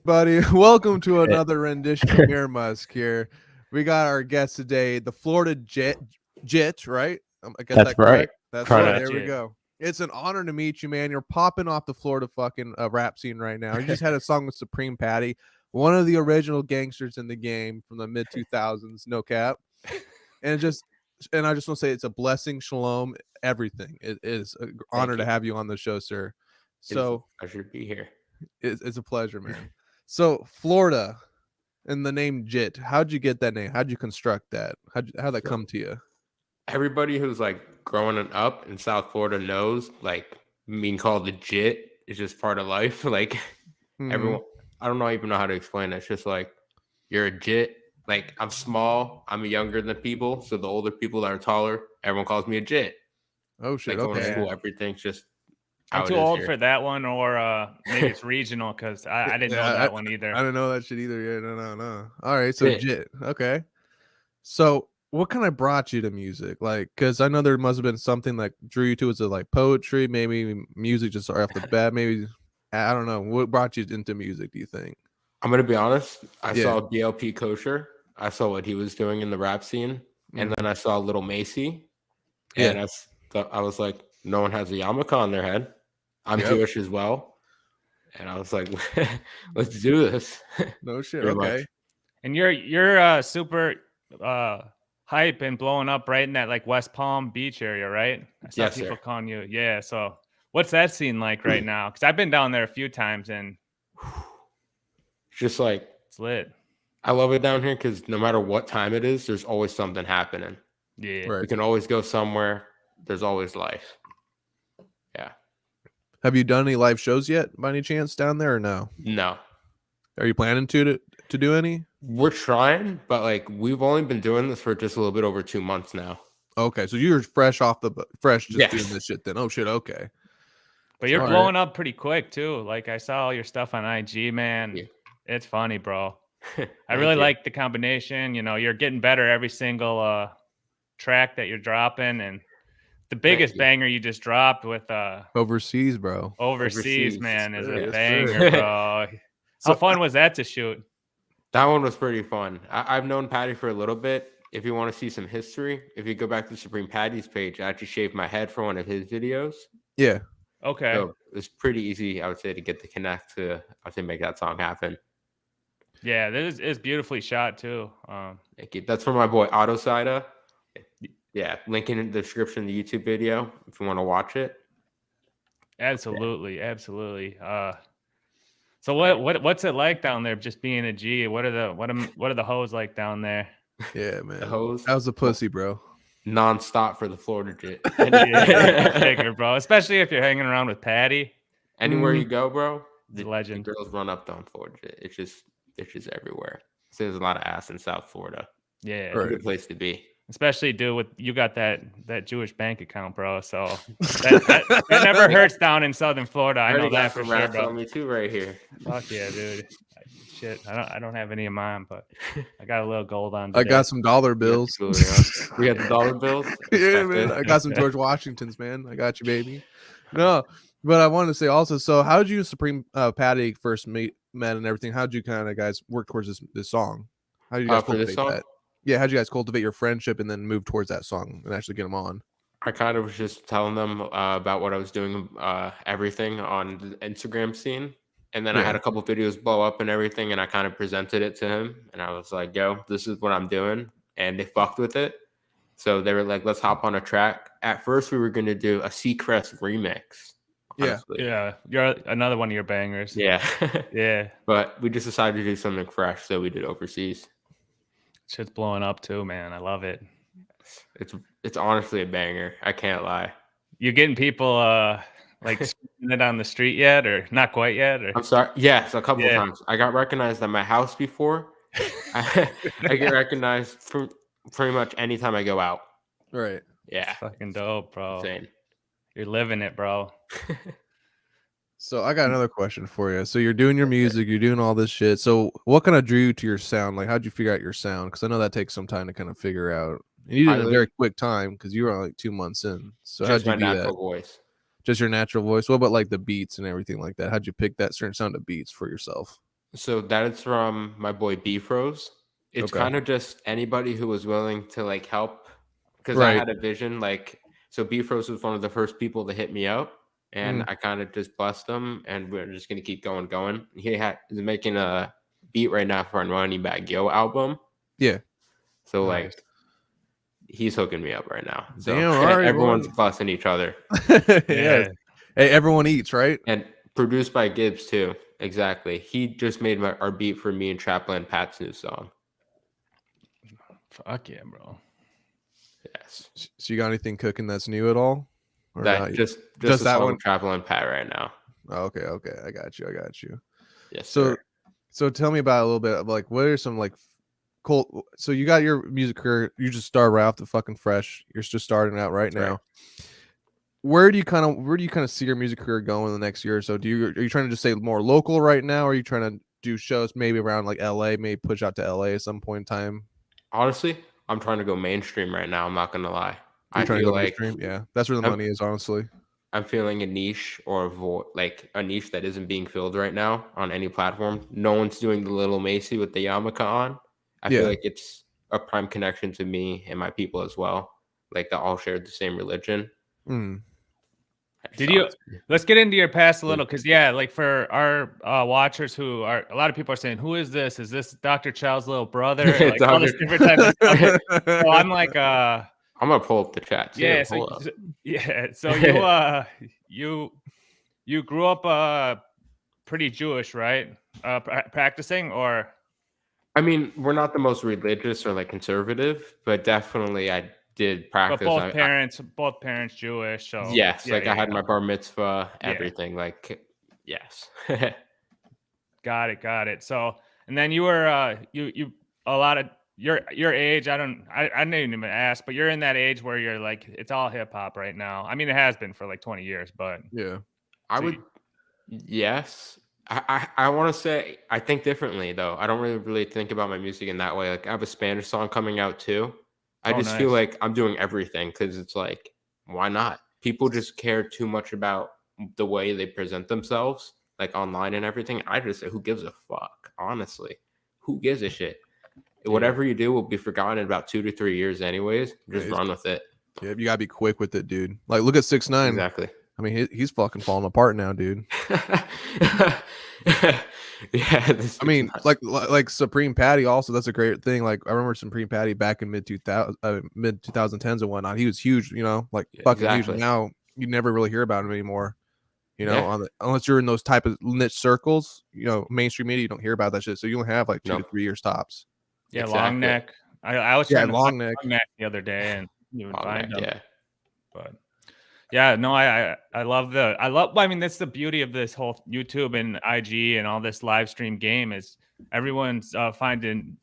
buddy. Welcome to another rendition of Mir Musk here. We got our guest today, the Florida Jit, right? I got That's that right. correct? That's right. Florida. There we go. It's an honor to meet you, man. You're popping off the Florida fucking rap scene right now. You just had a song with Supreme Patty, one of the original gangsters in the game from the mid 2000s, no cap. And I just want to say it's a blessing, shalom, everything. It is an honor Thank to you. have you on the show, sir. It is a So pleasure to be here. it's a pleasure, man. So Florida and the name Jit. How'd you get that name? How'd you construct that? How'd that So come to you? everybody who's like growing up in South Florida knows like being called a Jit is just part of life. Like Mhm. everyone, I don't know even know how to explain it. It's just like you're a Jit. Like I'm small, I'm younger than people, so the older people that are taller, everyone calls me a Jit. Oh shit. Like going to Okay. school, everything's just I'm how it too is old here. for that one, or maybe it's regional because I didn't know that one I either. didn't know that shit either. Yeah, no. All right, so Jit. Jit. Okay. So what kind of brought you to music? Like, because I know there must have been something like drew you to. Is it like poetry? Maybe music just right off the bat. Maybe I don't know. What brought you into music? Do you think? I'm gonna be honest. I Yeah. saw DLP Kosher. I saw what he was doing in the rap scene, and then I saw Little Macy, Yeah. and I was like, no one has a yarmulke on their head. I'm Yep. Jewish as well, and I was like, let's do this. No shit. Pretty Okay. much. And you're super hype and blowing up right in that like West Palm Beach area, right? I saw Yes, people sir. calling you. Yeah. So what's that scene like right now? Because I've been down there a few times and Just like it's lit. I love it down here because no matter what time it is, there's always something happening. Yeah. Right. We can always go somewhere. There's always life. Yeah. Have you done any live shows yet, by any chance, down there, or no? No. Are you planning to do any? We're trying, but like we've only been doing this for just a little bit over 2 months now. Okay, so you're fresh off the fresh, just Yes. doing this shit. Then, oh shit, okay. But you're All right. blowing up pretty quick too. Like I saw all your stuff on IG, man. Yeah. It's funny, bro. I Thank really you. like the combination. You know, you're getting better every single track that you're dropping, and the biggest you. banger you just dropped with Overseas, bro. Overseas, Overseas, man, is sir, a yes, banger, sir. bro. So- How fun was that to shoot? That one was pretty fun. I've known Patty for a little bit. If you want to see some history, if you go back to Supreme Patty's page, I actually shaved my head for one of his videos. Yeah. Okay. So it was pretty easy, I would say, to get the connect to, I would say, make that song happen. Yeah, this is beautifully shot too. Thank you. That's for my boy Otto Sida. Yeah, link in the description of the YouTube video if you want to watch it. Absolutely. So what's it like down there? Just being a G. What are the hoes like down there? Yeah, man. The hose. How's the pussy, bro? Non-stop for the Florida Jit. Yeah, figure, bro. Especially if you're hanging around with Patty. Anywhere you go, bro, He's a legend. The girls run up on Florida Jit. It's just everywhere. So there's a lot of ass in South Florida. Yeah. Right. Good place to be. Especially, dude, with you got that Jewish bank account, bro. So that never hurts down in Southern Florida. I know that for sure, bro. On me too, right here. Fuck yeah, dude. Shit, I don't have any of mine, but I got a little gold on. I got some dollar bills. We got the dollar bills. Yeah, man. I got some George Washingtons, man. I got you, baby. No, but I wanted to say also. So, how did you and Supreme Patty first met and everything? How did you kind of guys work towards this song? How did you guys for this cultivate song? that? Yeah, how did you guys cultivate your friendship and then move towards that song and actually get them on? I kind of was just telling them about what I was doing, everything on the Instagram scene. And then I had a couple videos blow up and everything, and I kind of presented it to him. And I was like, yo, this is what I'm doing. And they fucked with it. So they were like, let's hop on a track. At first, we were going to do a Seacrest remix. Honestly. Yeah. You're another one of your bangers. Yeah. Yeah. But we just decided to do something fresh. So we did Overseas. Shit's blowing up too, man. I love it. It's honestly a banger. I can't lie. You getting people like screaming it on the street yet, or not quite yet? Or? I'm sorry. Yes, a couple of times. I got recognized at my house before. I get recognized from pretty much anytime I go out. Right. Yeah. It's fucking dope, bro. Insane. You're living it, bro. So I got another question for you. So you're doing your music, you're doing all this shit. So what kind of drew you to your sound? Like, how'd you figure out your sound? Because I know that takes some time to kind of figure out. And you did it in a very quick time because you were like 2 months in. So how'd you do that? Natural voice. Just your natural voice. What about like the beats and everything like that? How'd you pick that certain sound of beats for yourself? So that is from my boy Bfroze. It's Okay. kind of just anybody who was willing to like help, because I Right. had a vision. Like, so Bfroze was one of the first people to hit me up, and I kind of just blessed him, and we're just gonna keep going. He's making a beat right now for our Money Bag Yo album. Yeah. So Nice. like, he's hooking me up right now. So Damn, all right, everyone's boy. blessing each other. Yes. Hey, everyone eats, right? And produced by Gibbs too. Exactly. He just made our beat for me and Trapland Pat's new song. Fuck yeah, bro. Yes. So you got anything cooking that's new at all? Or That not? just Just a that song one? with Trapland Pat right now. Oh, okay. I got you. Yes, So sir. so tell me about a little bit of like what are some like cool. So you got your music career. You just started right off the fucking fresh. You're just starting out right now. Right. Where do you kind of see your music career going in the next year or so? Are you trying to just stay more local right now, or are you trying to do shows maybe around like LA, maybe push out to LA at some point in time? Honestly, I'm trying to go mainstream right now. I'm not gonna lie. You're I trying to feel go like mainstream? Yeah, that's where the money is, honestly. I'm feeling a niche or like a niche that isn't being filled right now on any platform. No one's doing the Little Macy with the yarmulke on. I feel like it's a prime connection to me and my people as well. Like they all share the same religion. Let's get into your past a little, because like for our watchers who are, a lot of people are saying, who is this? Is this Dr. Chow's little brother? Like all this different type of stuff. So I'm like, I'm gonna pull up the chat too. Yeah, so you grew up pretty Jewish, right? Practicing, or? I mean, we're not the most religious or like conservative, but definitely I did practice. But both parents Jewish. So yes, I had my bar mitzvah, everything. Like, yes. Got it. So, and then you were you a lot of your age. I didn't even ask, but you're in that age where you're like, it's all hip hop right now. I mean, it has been for like 20 years, but yes. I want to say I think differently though. I don't really think about my music in that way. Like I have a Spanish song coming out too. I just feel like I'm doing everything because it's like, why not? People just care too much about the way they present themselves, like online and everything. I just say, who gives a fuck? Honestly, who gives a shit? Whatever you do will be forgotten in about 2 to 3 years, anyways. Just run with it. Yeah, you gotta be quick with it, dude. Like, look at 6ix9ine. Exactly. I mean, he's fucking falling apart now, dude. I mean, like Supreme Patty also. That's a great thing. Like I remember Supreme Patty back in mid 2010s and whatnot. He was huge, like fucking huge. And now you never really hear about him anymore. Unless you're in those type of niche circles, mainstream media, you don't hear about that shit. So you only have like 2 to 3 years tops. Yeah, Long Neck. I was trying to Long find Neck Long Neck the other day, and you would find them. Yeah. But yeah, no, I love I mean, that's the beauty of this whole YouTube and IG and all this live stream game is everyone's finding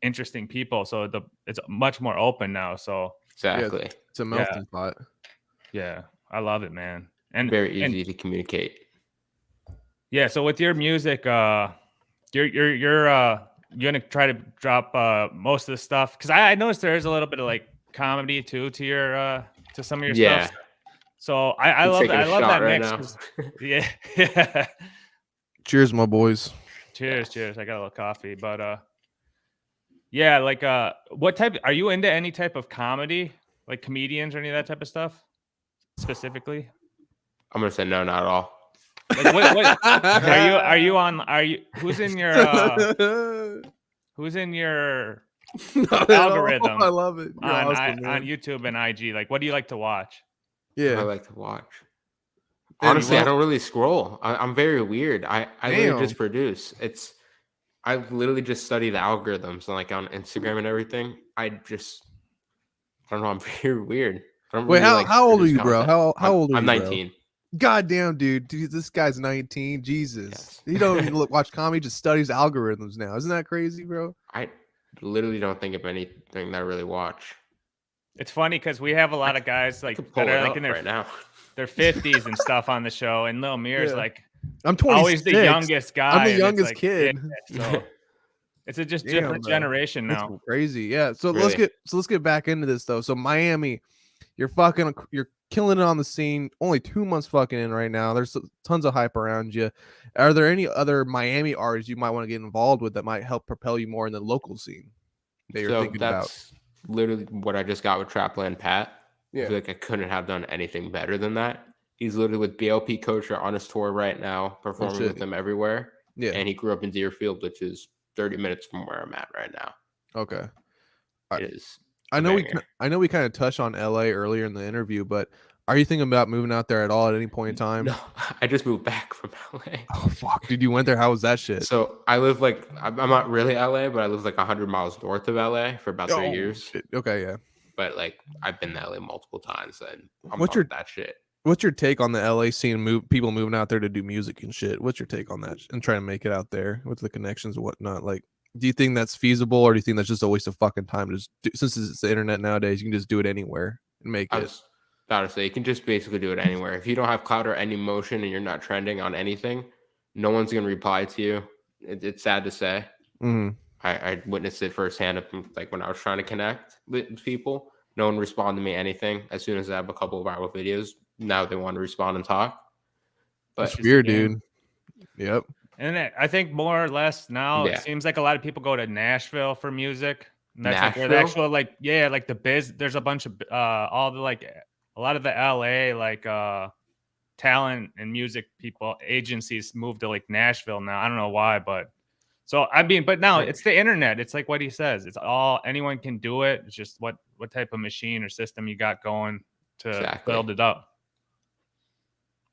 interesting people. So it's much more open now. So exactly, it's a melting pot. Yeah, I love it, man. And very easy to communicate. Yeah. So with your music, you're gonna try to drop most of the stuff, because I noticed there is a little bit of like comedy too to your to some of your stuff. So I love that right mix. Yeah. Cheers, my boys. Cheers. I got a little coffee, but yeah, like what type are you into? Any type of comedy, like comedians or any of that type of stuff specifically? I'm gonna say no, not at all. Like what are you who's in your algorithm? I love it. On YouTube and IG. Like, what do you like to watch? Yeah, I like to watch. Honestly, I don't really scroll. I'm very weird. I literally just produce. I literally just study the algorithms and like on Instagram and everything. I don't know. I'm very weird. Wait, how old are you, bro? How old are you? I'm 19. Bro? Goddamn, dude, this guy's 19. Jesus, you don't even watch comedy, just studies algorithms now. Isn't that crazy, bro? I literally don't think of anything that I really watch. It's funny because we have a lot of guys like that are like in their 50s and stuff on the show, and Lil Mir's like, I'm 26. Always the youngest guy. I'm the youngest kid. So it's a different generation now. That's crazy. Yeah. So let's get back into this though. So Miami, you're killing it on the scene. Only 2 months fucking in right now. There's tons of hype around you. Are there any other Miami artists you might want to get involved with that might help propel you more in the local scene that you're thinking about? That's literally what I just got with Trapland Pat. Yeah. I feel like I couldn't have done anything better than that. He's literally with BLP Kosher on his tour right now, performing with them everywhere. Yeah. And he grew up in Deerfield, which is 30 minutes from where I'm at right now. Okay. It is. I know we kind of touched on LA earlier in the interview, but are you thinking about moving out there at all at any point in time? No, I just moved back from LA. Oh fuck, dude, you went there? How was that shit? So I live like I'm not really LA, but I live like 100 miles north of LA for about 3 years. Shit. Okay, yeah. But like I've been to LA multiple times, and I'm What's that shit. What's your take on the LA scene? People moving out there to do music and shit. What's your take on that and trying to make it out there with the connections and whatnot? Like, do you think that's feasible, or do you think that's just a waste of fucking time? Since it's the internet nowadays, you can just do it anywhere and make it. I was about to say, you can just basically do it anywhere. If you don't have clout or any motion and you're not trending on anything, no one's gonna reply to you. It's sad to say. Mm-hmm. I witnessed it firsthand. Like when I was trying to connect with people, no one responded to me anything. As soon as I have a couple of viral videos, now they want to respond and talk. But it's weird, dude. Yep. And I think more or less now it seems like a lot of people go to Nashville for music. And that's like where the actual like the biz. There's a bunch of all the like a lot of the LA like talent and music people agencies moved to like Nashville now. I don't know why, but so I mean, but now it's the internet. It's like what he says. It's all anyone can do it. It's just what type of machine or system you got going to build it up.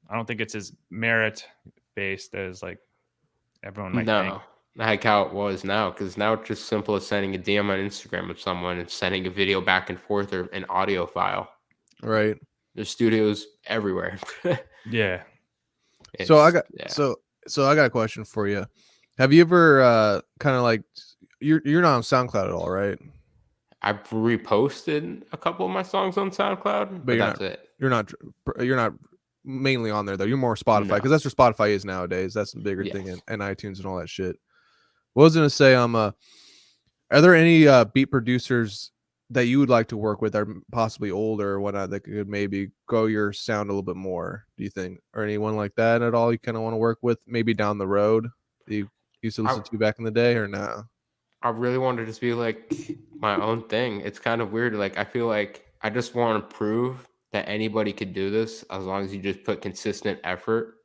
I don't think it's as merit based as like everyone might think. Like how it was now, because now it's just simple as sending a DM on Instagram with someone and sending a video back and forth or an audio file. Right. There's studios everywhere. Yeah. So I got a question for you. Have you ever kind of like you're not on SoundCloud at all, right? I've reposted a couple of my songs on SoundCloud, but that's it. You're not mainly on there though. You're more Spotify because that's where Spotify is nowadays. That's the bigger thing, and iTunes and all that shit. What I was gonna say, are there any beat producers that you would like to work with, are possibly older or whatnot, that could maybe grow your sound a little bit more? Do you think, or anyone like that at all you kind of want to work with, maybe down the road that you used to listen to back in the day, or no? I really want to just be like my own thing. It's kind of weird. Like I feel like I just want to prove that anybody could do this as long as you just put consistent effort.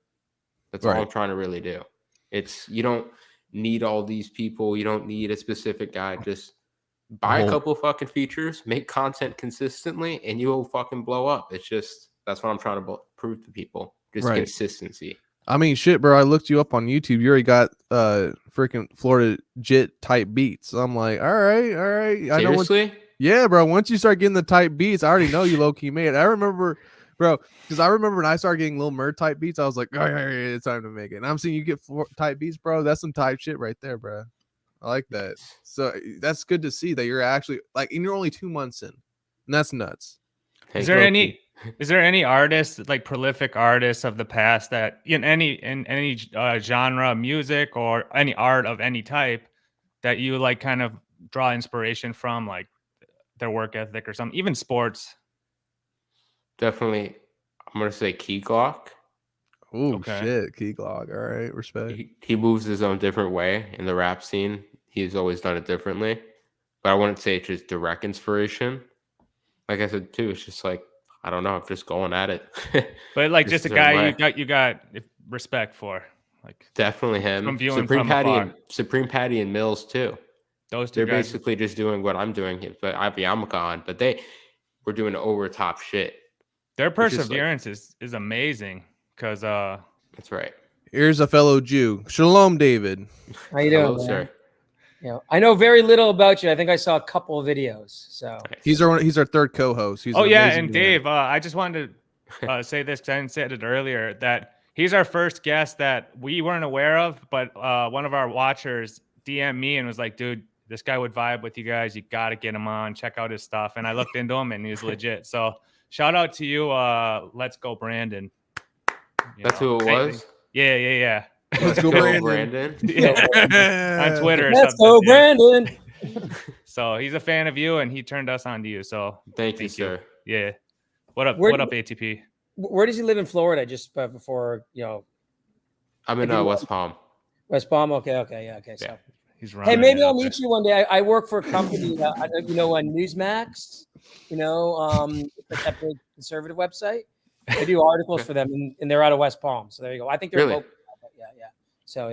That's all I'm trying to really do. You don't need all these people. You don't need a specific guy. Just buy a couple of fucking features, make content consistently, and you will fucking blow up. It's just, that's what I'm trying to prove to people. Just consistency. I mean, shit, bro. I looked you up on YouTube. You already got freaking Florida Jhit type beats. So I'm like, all right. Seriously? Yeah, bro. Once you start getting the type beats, I already know you low key made it. I remember, bro, because I remember when I started getting Lil Mir type beats, I was like, all right, it's time to make it. And I'm seeing you get type beats, bro. That's some type shit right there, bro. I like that. So that's good to see that you're actually like, and you're only 2 months in, and that's nuts. Is there any artists, like prolific artists of the past, that in any genre of music or any art of any type that you like kind of draw inspiration from, like their work ethic or something, even sports? Definitely, I'm gonna say Key Glock. Oh shit, Key Glock. All right, respect. He moves his own different way in the rap scene. He's always done it differently, but I wouldn't say it's just direct inspiration. Like I said too, it's just like, I don't know, I'm just going at it. But like just a guy you got respect for, like definitely him. Supreme Patty and Mills too. Those two guys, basically just doing what I'm doing, but I'm gone. But they were doing over top shit. Their perseverance is amazing, because that's right. Here's a fellow Jew. Shalom, David. How you doing, hello, sir? You know, I know very little about you. I think I saw a couple of videos. So he's our third co-host. He's and Dave, I just wanted to say this because I didn't say it earlier, that he's our first guest that we weren't aware of, but one of our watchers DM'd me and was like, dude, this guy would vibe with you guys. You got to get him on. Check out his stuff. And I looked into him and he was legit. So shout out to you. Let's go, Brandon. That's who it was? Yeah. Let's go, Brandon. On Twitter. Let's go, Brandon. So he's a fan of you and he turned us on to you. So thank you, sir. Yeah. What up? Where- What up, ATP? Where does he live in Florida? Just before I'm in West Palm. West Palm. Okay. Yeah. Okay. So. Yeah, he's running. Hey, maybe it I'll up meet you one day. I work for a company, on Newsmax, like that big conservative website. I do articles for them, and they're out of West Palm. So there you go. I think they're Really? local. Yeah. So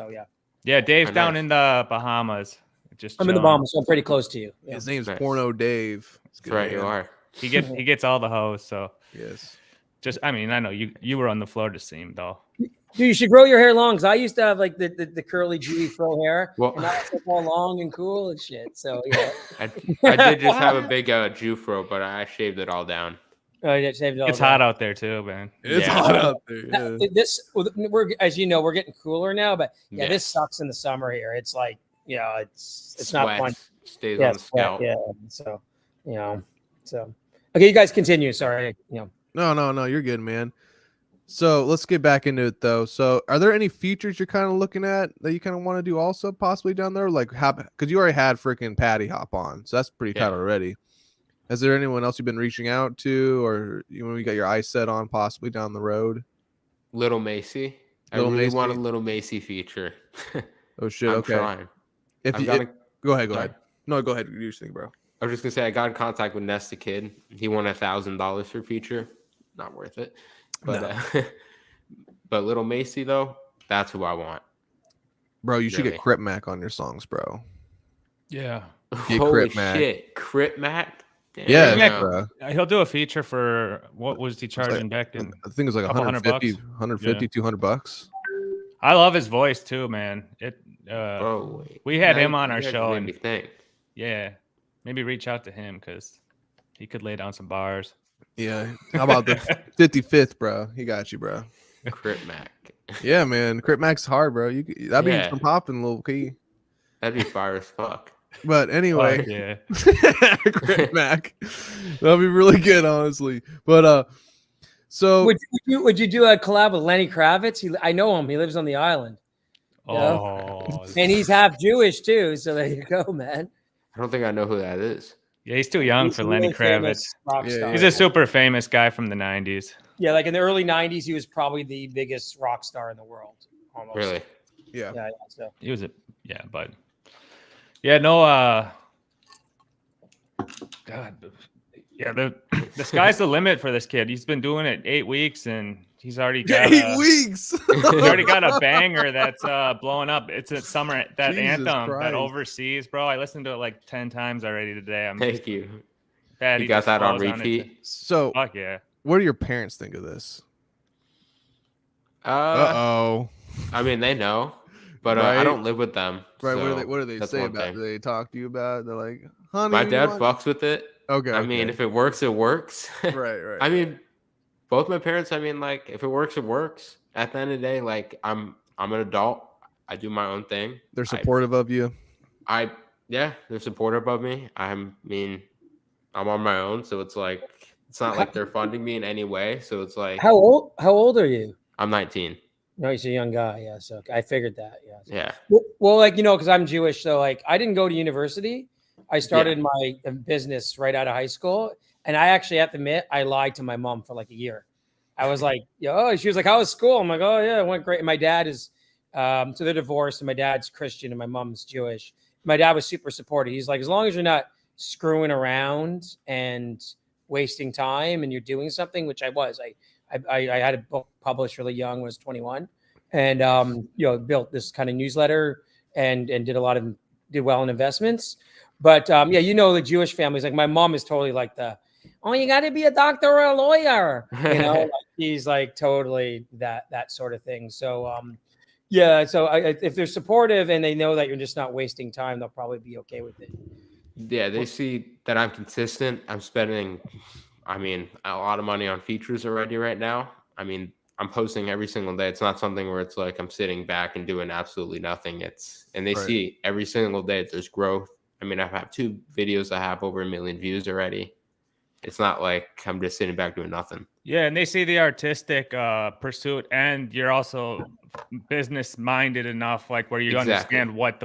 yeah. Yeah, Dave's Oh, down nice. in the Bahamas. Just I'm in the chilling. Bahamas, so I'm pretty close to you. Yeah. His name's Nice. Porno Dave. It's That's right, you are. He gets all the hoes. So Yes. just, I mean, I know you were on the floor to see him though. Dude, you should grow your hair long, because I used to have like the curly Jewy fro hair, Well- and now it's like all long and cool and shit. So yeah. I did just have a big Jew fro, but I shaved it all down. Oh, yeah, saved it all It's down. hot out there too, man. It's Yeah. hot out there. Now, Yeah. we're, as you know, we're getting cooler now, but this Yes. sucks in the summer here. It's like, it's not Sweat fun. stays Yeah, on the scalp. yeah. So okay, you guys continue. Sorry, No, you're good, man. So let's get back into it though. So are there any features you're kind of looking at that you kind of want to do also possibly down there? Like because you already had freaking Patty hop on, so that's pretty tight Yeah. already. Is there anyone else you've been reaching out to, or you got your eyes set on possibly down the road? Little Macy. Lil I really Macy? want a Little Macy feature. Oh shit. I'm Okay. trying. If I've you got a- go ahead. Sorry. No, go ahead. You think, bro. I was just gonna say I got in contact with Nest the Kid. He won $1,000 for feature. Not worth it. But but Little Macy though, that's who I want. Bro, you should Really? get Crip Mac on your songs, bro. Yeah. Get Holy Crip Mac. shit, Crip Mac. Yeah, Mac- bro. He'll do a feature for what was he It's like- charging back in? I think it was like Couple $100 $150, $200. I love his voice too, man. Bro, wait. We had Now him you on our guys show made and- me think. Yeah, maybe reach out to him because he could lay down some bars. Yeah. How about the 55th, bro? He got you, bro. Crip Mac. Yeah, man. Crip Mac's hard, bro. That'd be Yeah. some popping, little key. That'd be fire as fuck. But anyway, Fuck yeah. Crip Mac. That'd be really good, honestly. But so would you do a collab with Lenny Kravitz? I know him. He lives on the island, Oh, and he's half Jewish too. So there you go, man. I don't think I know who that is. yeah, he's too young He's for a Lenny really Kravitz. famous rock Yeah, star. He's a super famous guy from the 90s. Yeah, like in the early '90s, he was probably the biggest rock star in the world. Almost. Really? yeah. Yeah. So. He was but yeah, no, God, yeah, the sky's the limit for this kid. He's been doing it 8 weeks and he's already got 8 weeks. He's already got a banger that's blowing up. It's a summer that Jesus anthem Christ. that overseas, bro. I listened to it like 10 times already today. I'm Thank you. bad. You He got just that on flows it. repeat? So, Fuck yeah. what do your parents think of this? I mean, they know, but Right? I don't live with them. Right? so What do they that's say one about it? thing. Do they talk to you about it? They're like, honey. My you dad want-" fucks with it. Okay. I mean, if it works, it works. right. I mean, both my parents. I mean, like, if it works, it works. At the end of the day, like, I'm an adult. I do my own thing. They're supportive of you. Yeah, they're supportive of me. I'm on my own, so it's like it's not like they're funding me in any way. So it's like How old are you? I'm 19. No, he's a young guy. Yeah, so I figured that. Yeah. Yeah. Well, like because I'm Jewish, so like I didn't go to university. I started my business right out of high school, and I actually have to admit I lied to my mom for like a year. I was like, she was like, "How was school?" I'm like, "Oh yeah, it went great." And my dad is, so they're divorced, and my dad's Christian, and my mom's Jewish. My dad was super supportive. He's like, as long as you're not screwing around and wasting time, and you're doing something, which I was. I had a book published really young, was 21, and built this kind of newsletter and did well in investments. But the Jewish families, like my mom is totally like you got to be a doctor or a lawyer, like he's like totally that sort of thing. So so if they're supportive and they know that you're just not wasting time, they'll probably be okay with it. Yeah, they see that I'm consistent. I'm spending, a lot of money on features already right now. I mean, I'm posting every single day. It's not something where it's like I'm sitting back and doing absolutely nothing. And they Right. see every single day there's growth. I mean, I've had 2 videos that have over 1 million views already. It's not like I'm just sitting back doing nothing. Yeah, and they see the artistic pursuit, and you're also business minded enough, like where you Exactly. understand what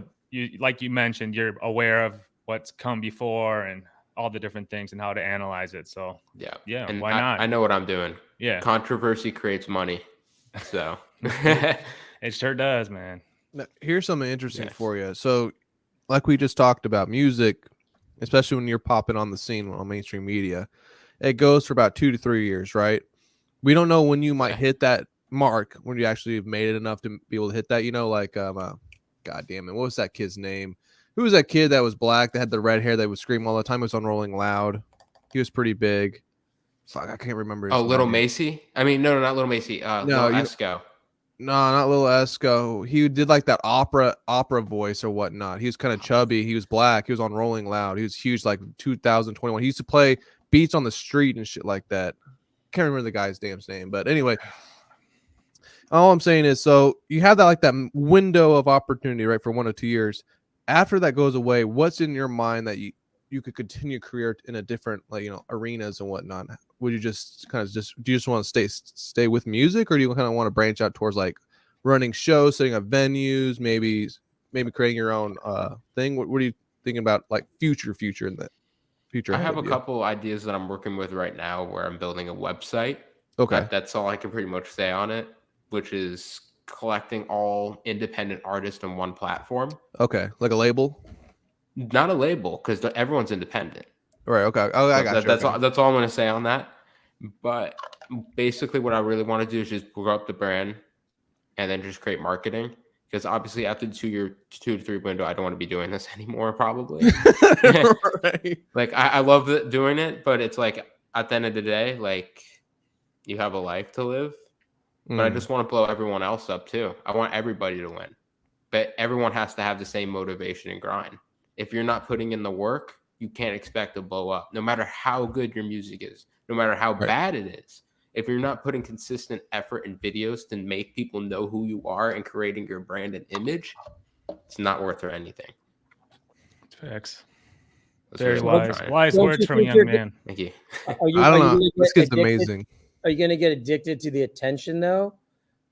like you mentioned, you're aware of what's come before and all the different things and how to analyze it. So yeah, and why not? I know what I'm doing. Yeah, Controversy creates money. So it sure does, man. Now, here's something interesting for you. So, like we just talked about, music, especially when you're popping on the scene on mainstream media, it goes for about 2 to 3 years, right? We don't know when you might hit that mark, when you actually have made it enough to be able to hit that. You know, like God damn it, what was that kid's name? Who was that kid that was black that had the red hair that would scream all the time? It was on Rolling Loud. He was pretty big. Fuck, I can't remember his name. Little Macy. I mean, no, not Little Macy. No, Lil Esco. No, not Lil Esco. He did like that opera voice or whatnot. He was kind of chubby. He was black. He was on Rolling Loud. He was huge, like 2021. He used to play beats on the street and shit like that. Can't remember the guy's damn name, but anyway, all I'm saying is, so you have that like that window of opportunity, right, for 1 or 2 years. After that goes away, what's in your mind that you could continue a career in a different, like, you know, arenas and whatnot? Would you just kind of do you just want to stay with music, or do you kind of want to branch out towards like running shows, setting up venues, maybe creating your own thing? What are you thinking about, like future in that future? I have a couple ideas that I'm working with right now where I'm building a website. Okay. That's all I can pretty much say on it, which is collecting all independent artists on one platform. Okay. Like a label? Not a label, because everyone's independent. Right. Okay. Oh, I got you. That's all I'm going to say on that. But basically what I really want to do is just grow up the brand and then just create marketing. Because obviously after the 2 to 3 window, I don't want to be doing this anymore, probably. Right. Like, I love doing it, but it's like, at the end of the day, like, you have a life to live. But I just want to blow everyone else up, too. I want everybody to win. But everyone has to have the same motivation and grind. If you're not putting in the work, you can't expect to blow up. No matter how good your music is, no matter how bad it is. If you're not putting consistent effort in videos to make people know who you are and creating your brand and image, it's not worth anything. Facts. That's Very really wise words from a young man. Thank you. I don't know. This kid's amazing. Are you going to get addicted to the attention though?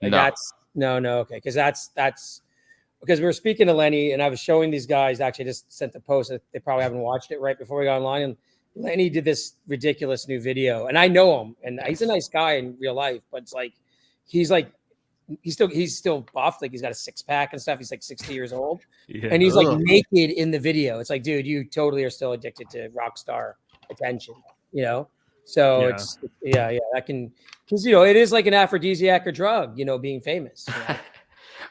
Like No. No. Okay. Cause that's because we were speaking to Lenny and I was showing these guys, actually I just sent the post. They probably haven't watched it right before we got online. And Lenny did this ridiculous new video and I know him and he's a nice guy in real life, but it's like, he's still buff. Like he's got a 6-pack and stuff. He's like 60 years old and he's like naked in the video. It's like, dude, you totally are still addicted to rock star attention, you know? So it's that can, because you know it is like an aphrodisiac or drug, you know, being famous. You know?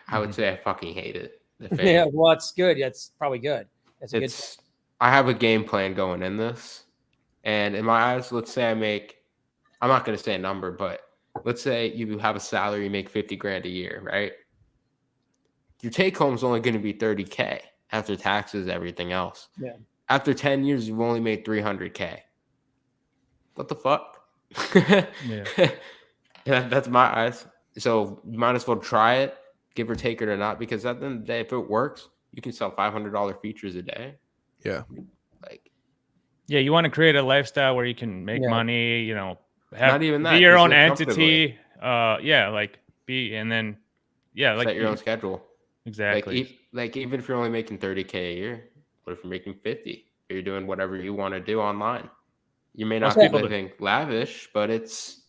I would say I fucking hate it. Yeah, well, that's good. That's probably good. That's a good. I have a game plan going in this, and in my eyes, let's say I'm not going to say a number, but let's say you have a salary, you make $50,000 a year, right? Your take home is only going to be $30,000 after taxes, everything else. Yeah. After 10 years, you've only made $300,000. What the fuck? Yeah. That's my eyes. So you might as well try it, give or take it or not, because at the end of the day, if it works, you can sell $500 features a day. Yeah. Like, yeah, you want to create a lifestyle where you can make money, you know, not even that. Be your own entity. And then like set your own schedule. Exactly. Like even if you're only making $30,000 a year, what if you're making 50? Or you're doing whatever you want to do online. You may not be living lavish, but it's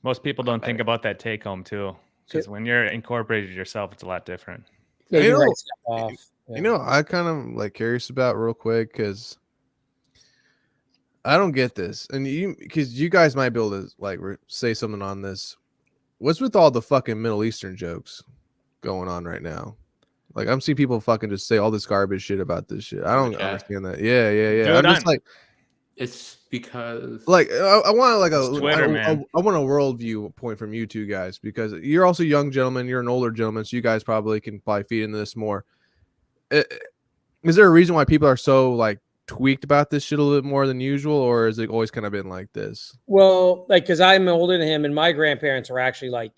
most people don't think about that take home too. Because when you're incorporated yourself, it's a lot different. Yeah, you know, I kind of like curious about real quick because I don't get this, and because you guys might be able to like say something on this. What's with all the fucking Middle Eastern jokes going on right now? Like I'm seeing people fucking just say all this garbage shit about this shit. I don't understand that. Yeah. Dude, I'm just like, it's because like I want like Twitter, man. I want a worldview point from you two guys because you're also young gentlemen. You're an older gentleman, so you guys probably can feed into this more. Is there a reason why people are so like tweaked about this shit a little bit more than usual, or has it always kind of been like this? Well, like because I'm older than him, and my grandparents were actually like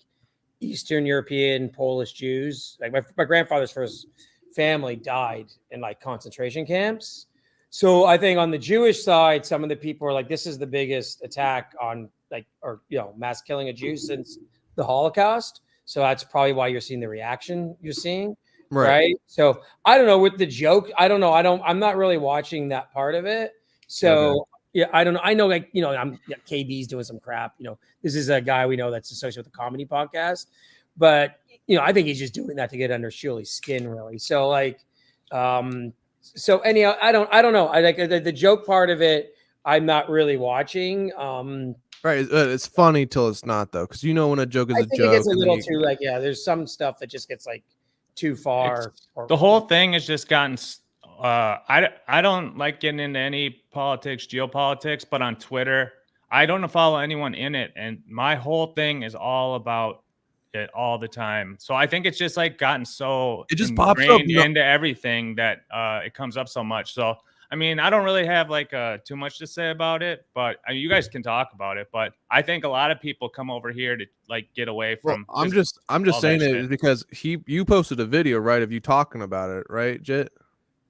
Eastern European, Polish Jews. Like my grandfather's first family died in like concentration camps. So I think on the Jewish side, some of the people are like, this is the biggest attack on like, or, you know, mass killing of Jews since the Holocaust. So that's probably why you're seeing the reaction you're seeing. Right. So I don't know with the joke. I don't know. I'm not really watching that part of it So yeah, I don't know. I know, like, you know, KB's doing some crap. You know, this is a guy we know that's associated with the comedy podcast, but you know, I think he's just doing that to get under Shirley's skin, really. So like, so anyhow, I don't know. I like the joke part of it. I'm not really watching. Right, it's funny till it's not though, because you know when a joke is I a think joke. it gets a and then little you- too like, yeah. There's some stuff that just gets like too far. The whole thing has just gotten. I don't like getting into any politics, geopolitics, but on Twitter, I don't follow anyone in it, and my whole thing is all about it all the time. So I think it's just like gotten so It just pops up into everything that it comes up so much. So I mean, I don't really have like too much to say about it, but I mean, you guys can talk about it. But I think a lot of people come over here to like get away from. I'm just saying that it shit. because you posted a video, right, of you talking about it, right, Jhit?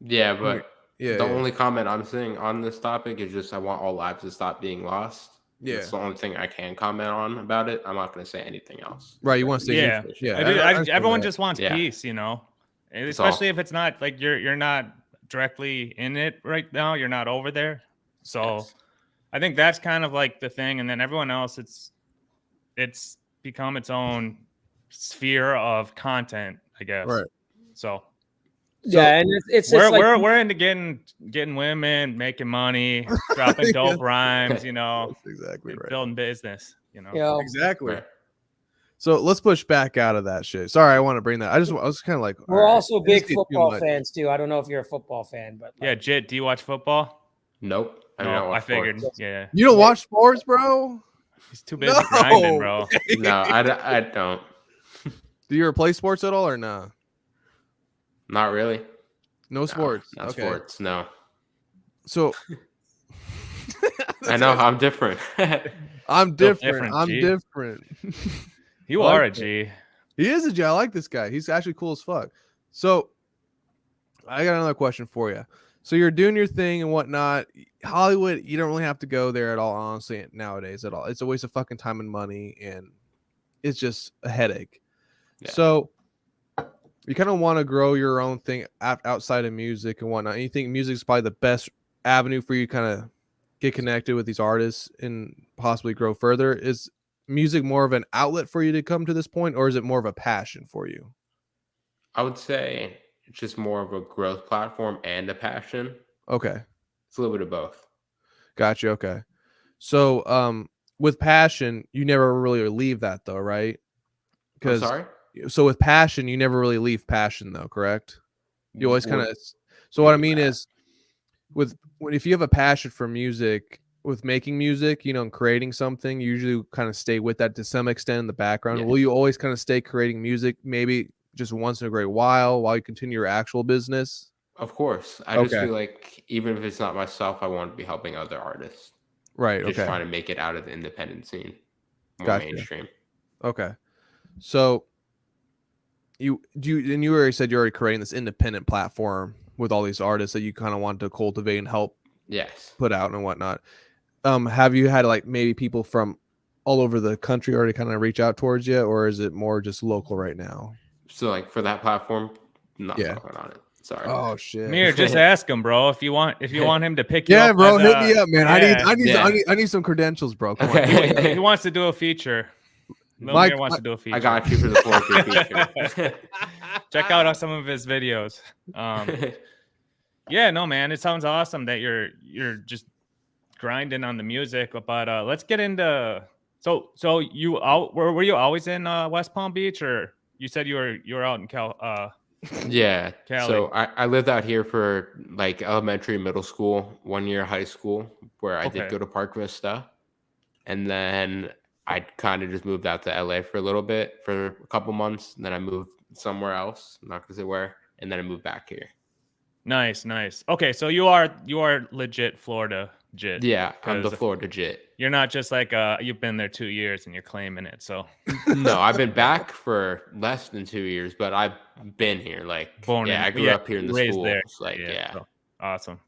Yeah, but Yeah, the only comment I'm saying on this topic is just I want all lives to stop being lost. Yeah. That's the only thing I can comment on about it. I'm not going to say anything else. Right, you want to say Yeah. I Everyone just wants Yeah. peace, you know, and especially if it's not like you're not directly in it right now. You're not over there, so Yes. I think that's kind of like the thing. And then everyone else, it's become its own sphere of content, I guess. Right. So Yeah, and it's just like, we're into getting women, making money, dropping dope rhymes, you know, That's exactly right. building business, you know. you know, Exactly. Right. So let's push back out of that shit. Sorry, I want to bring that. I was kind of like, we're all right, also this big is too football much. fans too. I don't know if you're a football fan, but Yeah, Jhit, do you watch football? Nope. I No, don't I watch figured. sports. Yeah, You don't watch sports, bro? he's too busy No. grinding, bro. No, I don't. Do you ever play sports at all or nah? Not really. No sports. Not Okay. sports. No. So I know I'm different. I'm different. different, I'm G. different. You I like are a that. G. He is a G. I like this guy. He's actually cool as fuck. So I got another question for you. So you're doing your thing and whatnot. Hollywood, you don't really have to go there at all, honestly, nowadays at all. It's a waste of fucking time and money, and it's just a headache. Yeah. So you kind of want to grow your own thing outside of music and whatnot. And you think music is probably the best avenue for you to kind of get connected with these artists and possibly grow further. Is music more of an outlet for you to come to this point, or is it more of a passion for you? I would say it's just more of a growth platform and a passion. Okay. It's a little bit of both. Gotcha. Okay. So with passion, you never really leave that though, right? I'm sorry? So with passion, you never really leave passion though, correct? You always kind of. So what I mean is, if you have a passion for music, with making music, you know, and creating something, you usually kind of stay with that to some extent in the background. Yes. Will you always kind of stay creating music, maybe just once in a great while you continue your actual business? Of course. I just Okay. feel like even if it's not myself, I want to be helping other artists. Right. Just Okay. trying to make it out of the independent scene. More Gotcha. mainstream. Okay. So you already said you're already creating this independent platform with all these artists that you kind of want to cultivate and help Yes. put out and whatnot. Have you had like maybe people from all over the country already kind of reach out towards you, or is it more just local right now? So like for that platform, I'm not Yeah. talking on it. Sorry. Oh shit. Mir, just ask him, bro. If you want him to pick you Yeah, up. bro, as hit a- me up, man. yeah. I need some credentials, bro. Come on. Okay. He wants to do a feature. Lil Mike- Mir wants to do a feature. I got you for the 4K feature. Check out some of his videos. Yeah, no, man, it sounds awesome that you're just grinding on the music. But let's get into. So were you always in West Palm Beach, or you said you were out in Yeah. Cali. So I lived out here for like elementary, middle school, 1 year high school, where I did Okay. go to Park Vista. And then I kind of just moved out to LA for a little bit for a couple months. And then I moved somewhere else. I'm not going to say where. And then I moved back here. Nice. Okay, so you are legit Florida Jhit. Yeah. I'm the 'Cause Florida Jhit. You're not just like you've been there 2 years and you're claiming it. So No, I've been back for less than 2 years, but I've been here. Like, born yeah, and I grew up here in the raised schools. there. Like, yeah, so awesome.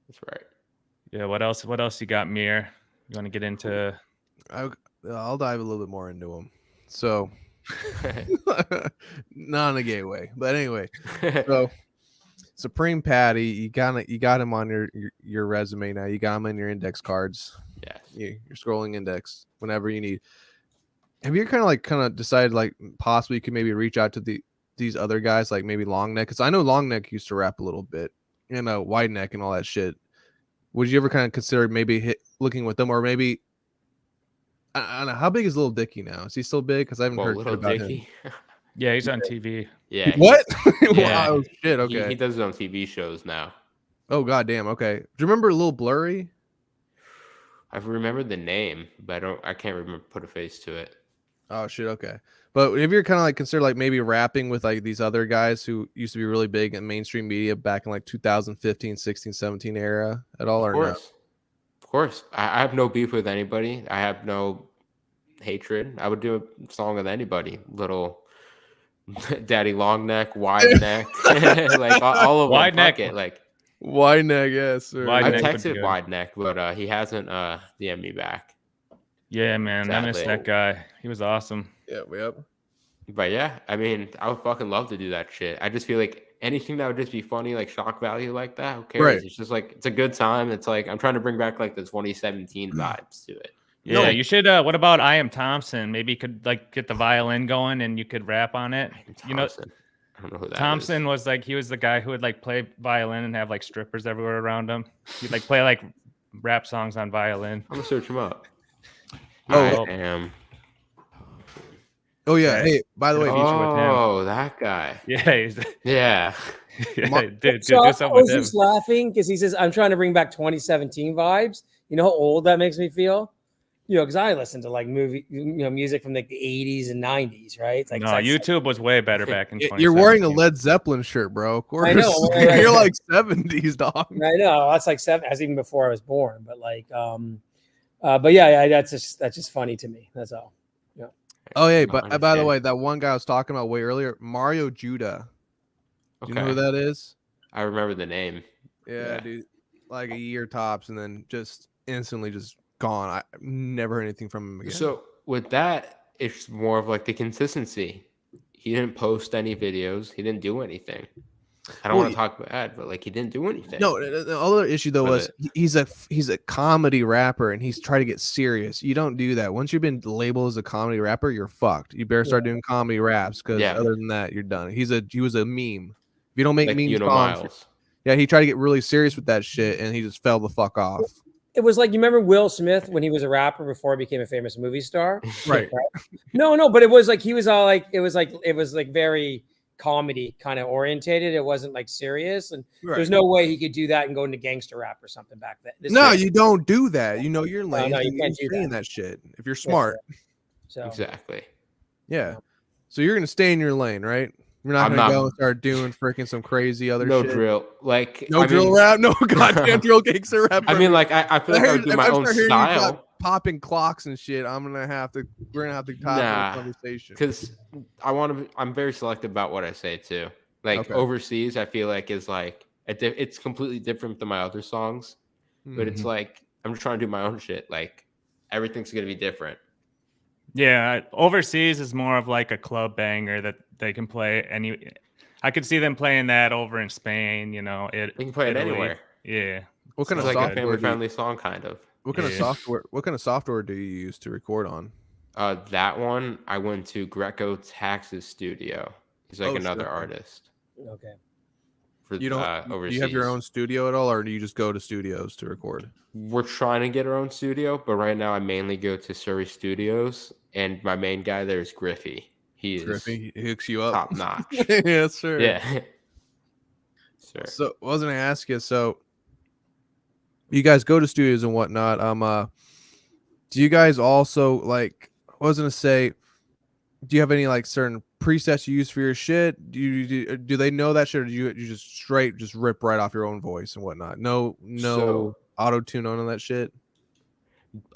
that's right. Yeah. What else you got, Mir? You want to get into? I'll dive a little bit more into them. So, not in a gay way, but anyway. So, Supreme Patty, you got him on your resume now. You got him in your index cards. Yes. Your scrolling index whenever you need. Have you kind of decided like possibly you could maybe reach out to these other guys like maybe Long Neck? Because I know Long Neck used to rap a little bit, Wide Neck and all that shit. Would you ever kind of consider maybe looking with them, or maybe I don't know, how big is Lil Dicky now? Is he still big? Because I haven't heard shit about him. Yeah, he's on TV. Yeah. What? Yeah. Wow, shit. Okay. He does it on TV shows now. Oh goddamn. Okay. Do you remember Lil Blurry? I remember the name, but I can't remember put a face to it. Oh shit. Okay. But if you're kind of like consider like maybe rapping with like these other guys who used to be really big in mainstream media back in like 2015, 16, 17 era at all, Of or course. no? Of course. I have no beef with anybody. I have no hatred. I would do a song with anybody. Little Daddy Long Neck, Wide Neck, like all of Wide them. Neck. Fuck it. Like Wide Neck, yes, sir. Wide I Neck would be texted good. Wide Neck, but he hasn't DM'd me back. Yeah, man, I miss Sadly. that guy. He was awesome. Yep. But yeah, I mean, I would fucking love to do that shit. I just feel like anything that would just be funny, like shock value like that, who cares? Right. It's just like, it's a good time. It's like, I'm trying to bring back like the 2017 vibes to it. Yeah, No. you should. What about I Am Thompson? Maybe you could like get the violin going and you could rap on it. You know, Thompson. I don't know who that Thompson is. was like he was the guy who would like play violin and have like strippers everywhere around him. He'd like play like rap songs on violin. I'm gonna search him up. Oh. I am. Oh yeah. Right. Hey, by the way, feature with him. Oh, that guy. Yeah, he's, Yeah. yeah, dude, So do I something with was him. just laughing because he says, I'm trying to bring back 2017 vibes. You know how old that makes me feel? Because I listen to like music from like the 80s and 90s, right? It's like No, YouTube was way better back in 2017. you're wearing a Led Zeppelin shirt, bro. Of course. I know, right? You're like 70s, dog. I know that's like seven. That's even before I was born. But like, but yeah, that's just funny to me. That's all. Oh yeah, I but by the understand. way, that one guy I was talking about way earlier, Mario Judah. Do you know who Okay. that is? I remember the name. Yeah, Yeah. dude. Like a year tops, and then just instantly just gone. I never heard anything from him again. So with that, it's more of like the consistency. He didn't post any videos. He didn't do anything. I don't Well, want to talk bad, but like he didn't do anything. No, the other issue though With was he's a comedy rapper and he's trying to get serious. You don't do that. Once you've been labeled as a comedy rapper, you're fucked. You better start doing comedy raps because Yeah. other than that, you're done. He was a meme. If you don't make like meme songs, Miles. yeah, he tried to get really serious with that shit and he just fell the fuck off. It was like, you remember Will Smith when he was a rapper before he became a famous movie star? Right. No, but it was like he was all like it was like very comedy kind of orientated. It wasn't like serious, and there's no way he could do that and go into gangster rap or something back then. No, you don't do that. You know your lane. no, you and can't do stay in that. that shit if you're smart. So Exactly. Yeah. So you're gonna stay in your lane, right? You're not I'm gonna not- go and start doing freaking some crazy other No shit. drill. Like No I drill mean, rap. No goddamn drill gangster rap. I mean, like I feel like I would do if my I own start hearing you got style popping clocks and shit. We're gonna have to top Nah. the conversation. because I'm very selective about what I say too. Like Okay. overseas, I feel like is like it's completely different than my other songs, but it's Mhm. like I'm just trying to do my own shit. Like everything's gonna be different. Yeah, overseas is more of like a club banger that they can play any. I could see them playing that over in Spain. You know, You can play it Italy. anywhere. Yeah. What kind It's of like a software? family-friendly song, kind of. What kind of Yeah. software? What kind of software do you use to record on? That one I went to Greco Tax's studio. He's like Oh, another shit. artist okay. for You don't. overseas. Do you have your own studio at all, or do you just go to studios to record? We're trying to get our own studio, but right now I mainly go to Surrey Studios, and my main guy there is Griffey. He is Griffey he hooks you up. top notch. Yes, sir. Yeah. Sure. So I was gonna ask you. So you guys go to studios and whatnot. Do you guys also like? I was gonna say, do you have any like certain presets you use for your shit? Do they know that shit, or do you just straight just rip right off your own voice and whatnot? No So- auto tune on that shit.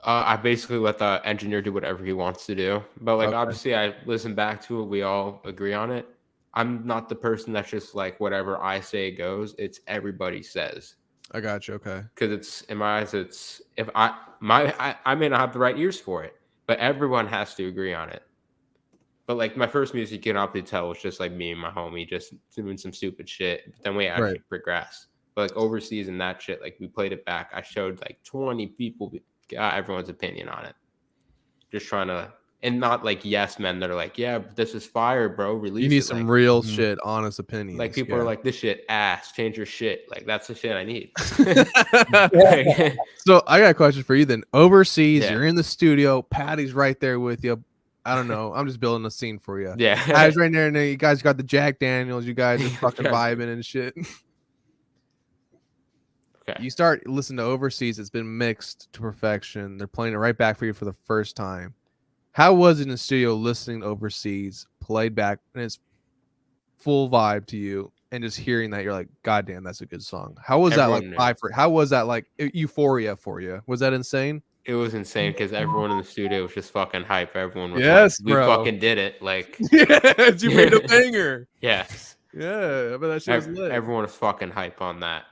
I basically let the engineer do whatever he wants to do. But like Okay. obviously I listen back to it, we all agree on it. I'm not the person that's just like whatever I say goes. It's everybody says. I got you. Okay. Because it's in my eyes, it's if I may not have the right ears for it, but everyone has to agree on it. But like my first music, you can obviously tell, was just like me and my homie just doing some stupid shit. But then we actually progressed. But like overseas and that shit, like we played it back. I showed like 20 people, got everyone's opinion on it. Just trying to, and not like yes men that are like, yeah, this is fire, bro. Release You need it. some like, real shit, honest opinions. like people are like, this shit ass. Change your shit. Like that's the shit I need. So I got a question for you then. Overseas, Yeah. you're in the studio. Patty's right there with you. I don't know. I'm just building a scene for you. Yeah. Patty's right there, and you guys got the Jack Daniels. You guys are fucking vibing and shit. Okay. You start listening to Overseas. It's been mixed to perfection. They're playing it right back for you for the first time. How was it in the studio listening to Overseas played back and it's full vibe to you, and just hearing that you're like, God damn, that's a good song. How was Everyone that like? How was that like euphoria for you? Was that insane? It was insane because everyone in the studio was just fucking hype. Everyone was Yes, like, we bro. fucking did it. Like, Yes, you made a banger. yes. Yeah, but that shit was lit. Everyone was fucking hype on that.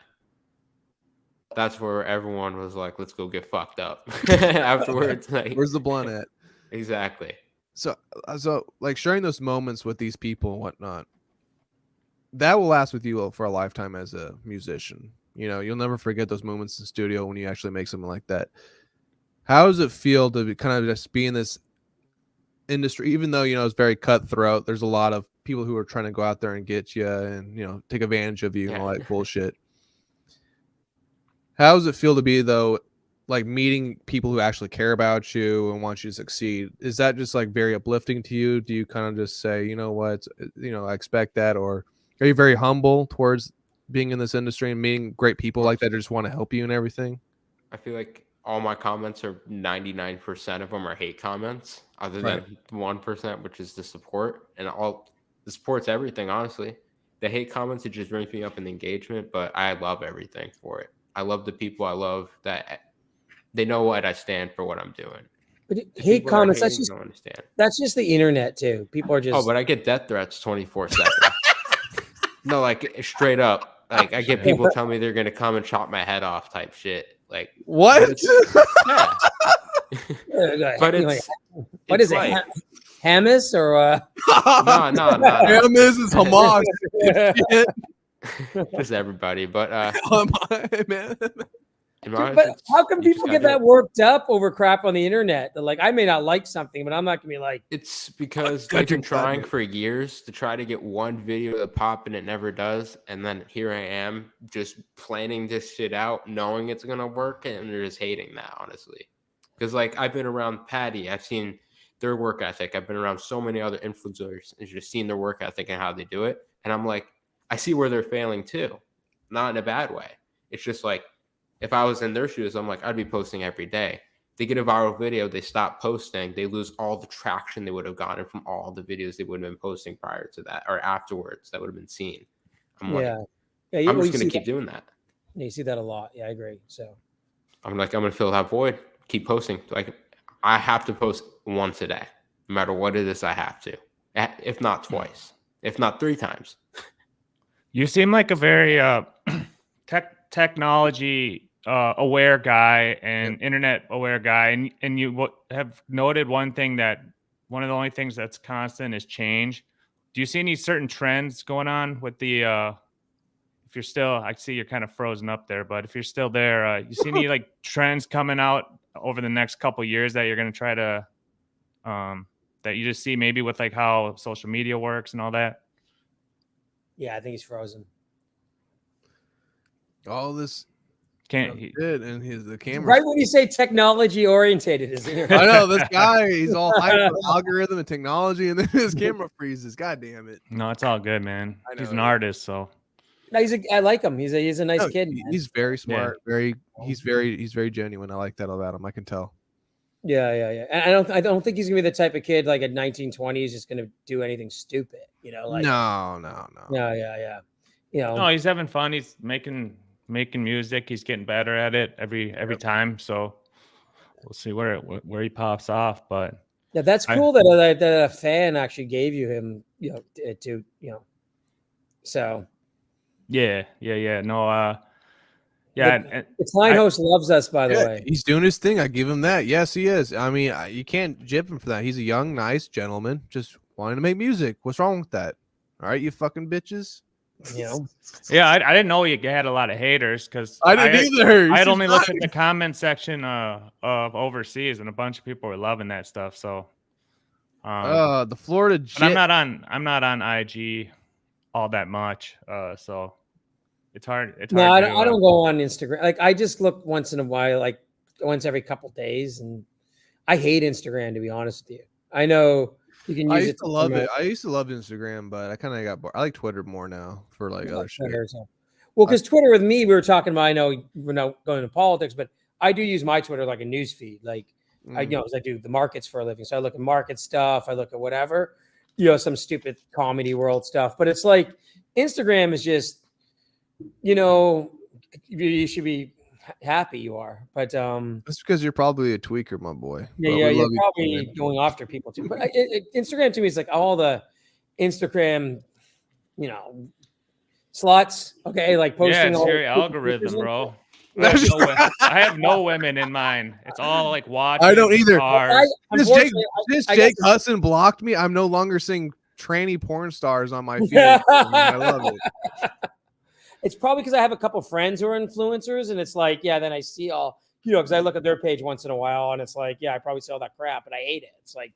That's where everyone was like, let's go get fucked up afterwards. Like, Where's the blunt at? Exactly. So like sharing those moments with these people and whatnot, that will last with you for a lifetime as a musician. You know, you'll never forget those moments in the studio when you actually make something like that. How does it feel to kind of just be in this industry, even though, you know, it's very cutthroat? There's a lot of people who are trying to go out there and get you and, you know, take advantage of you and all that bullshit. How does it feel to be, though, like meeting people who actually care about you and want you to succeed? Is that just like very uplifting to you? Do you kind of just say, you know what, you know, I expect that? Or are you very humble towards being in this industry and meeting great people like that who just want to help you and everything? I feel like all my comments are 99% of them are hate comments, other than 1%, which is the support. And all the support's everything, honestly. The hate comments, it just brings me up in the engagement, but I love everything for it. I love the people. I love that they know what I stand for, what I'm doing. But hate comments, hating, don't understand. That's just the internet too. People are just. Oh, but I get death threats 24/7. No, like straight up. Like I get people tell me they're gonna come and chop my head off, type shit. Like what? Yeah. But what is it? Hamas or no. Hamas is Hamas. Just everybody, but man. But how come people get that worked up over crap on the internet? They're like, I may not like something, but I'm not gonna be like. It's because they've been trying for years to try to get one video to pop and it never does. And then here I am just planning this shit out, knowing it's gonna work, and they're just hating that, honestly. Because like I've been around Patty, I've seen their work ethic. I've been around so many other influencers and just seen their work ethic and how they do it. And I'm like, I see where they're failing too. Not in a bad way. It's just like, if I was in their shoes, I'm like, I'd be posting every day. They get a viral video, they stop posting, they lose all the traction they would have gotten from all the videos they would have been posting prior to that or afterwards that would have been seen. I'm like, I'm just going to keep doing that. Yeah, you see that a lot. Yeah, I agree. So I'm like, I'm going to fill that void, keep posting. Like, I have to post once a day, no matter what it is, I have to, if not twice, if not 3 times. You seem like a very technology aware guy and internet aware guy, and you have noted one thing, that one of the only things that's constant is change. Do you see any certain trends going on with the if you're still, I see you're kind of frozen up there, but if you're still there, you see any like trends coming out over the next couple of years that you're going to try to that you just see maybe with like how social media works and all that? Yeah, I think he's frozen. All this can't he did, and the camera right when you say technology orientated, isn't it? I know this guy, he's all hyped with algorithm and technology, and then his camera freezes. God damn it. No, it's all good, man. He's an artist, so no, I like him. He's a nice kid. Man. He's very smart, he's very genuine. I like that about him. I can tell. Yeah. And I don't think he's gonna be the type of kid like at 19, 20 he's just gonna do anything stupid, you know, like no. Yeah. You know, no, he's having fun, he's making music, he's getting better at it every time, so we'll see where he pops off. But yeah, that's cool that a fan actually gave you him, you know, to you know, so yeah no the client host loves us, by the way. He's doing his thing. I give him that. Yes, he is. I mean, you can't jip him for that. He's a young, nice gentleman, just wanting to make music. What's wrong with that? All right, you fucking bitches. You know, Yeah, I didn't know you had a lot of haters because I didn't either. I had She's only looked not- at the comment section of overseas, and a bunch of people were loving that stuff. So, the Florida but Jhit. I'm not on IG all that much. So it's hard. It's no, hard. I don't go on Instagram. Like I just look once in a while, like once every couple days, and I hate Instagram, to be honest with you. I know you can I use used it to love promote it. I used to love Instagram, but I kind of got bored. I like Twitter more now for like other shit. Twitter, so. Well, because Twitter with me, we were talking about. I know we're not going into politics, but I do use my Twitter like a news feed. Like I do the markets for a living, so I look at market stuff. I look at whatever, some stupid comedy world stuff. But it's like Instagram is just, you should be happy you are, but That's because you're probably a tweaker, my boy. yeah, But we you're love you, probably man. going after people too. But Instagram to me is like all the Instagram, sluts. Okay, like posting. Yeah, it's all your the algorithm, pictures and bro. That's- I have no women in mine. It's all like watching. I don't either. cars. Since Jake Hudson blocked me, I'm no longer seeing tranny porn stars on my feed. I love it. It's probably because I have a couple friends who are influencers, and it's like, yeah, then I see all, because I look at their page once in a while, and it's like, yeah, I probably see all that crap, but I hate it. It's like,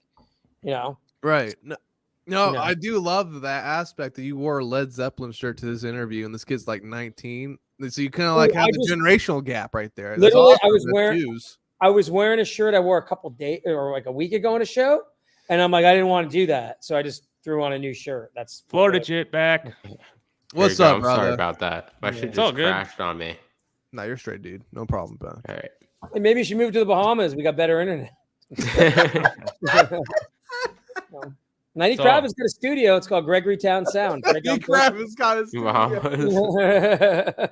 Right. No, I do love that aspect that you wore a Led Zeppelin shirt to this interview, and this kid's like 19. So you kind of like have the generational gap right there. That's literally, awesome. I was wearing a shirt I wore a couple days or like a week ago in a show, and I'm like, I didn't want to do that, so I just threw on a new shirt. That's Florida Jhit back. What's up, I'm brother? sorry about that. My shit It's all just good. crashed on me. Nah, you're straight, dude. No problem, bro. All right. And maybe you should move to the Bahamas. We got better internet. 90 So- Crab has got a studio. It's called Gregory Town Sound. He crap has got his Bahamas.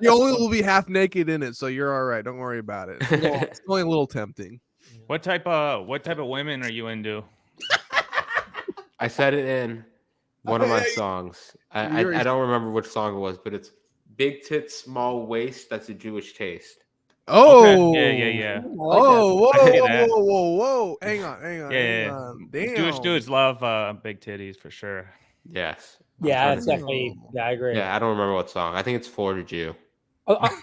You only will be half naked in it, so you're all right. Don't worry about it. It's only a little tempting. What type of women are you into? I said it in one of my Hey, songs. I don't remember which song it was, but it's big tits, small waist. That's a Jewish taste. Oh, Yeah. Oh, I see whoa, that. whoa. Hang on. Yeah. Damn. Jewish dudes love big titties for sure. Yes. Yeah, I'm that's trying to- definitely. Yeah, I agree. Yeah, I don't remember what song. I think it's Florida Jew.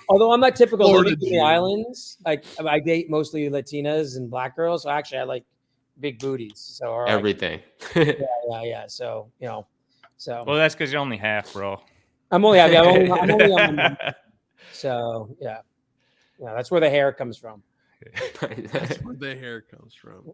Although I'm not typical Florida living in the Jew. islands, I date mostly Latinas and black girls. So actually, I like big booties. So or like, Everything. yeah. So so Well, that's because you're only half, bro. I'm only happy. I'm only on my So yeah, that's where the hair comes from. That's where the hair comes from.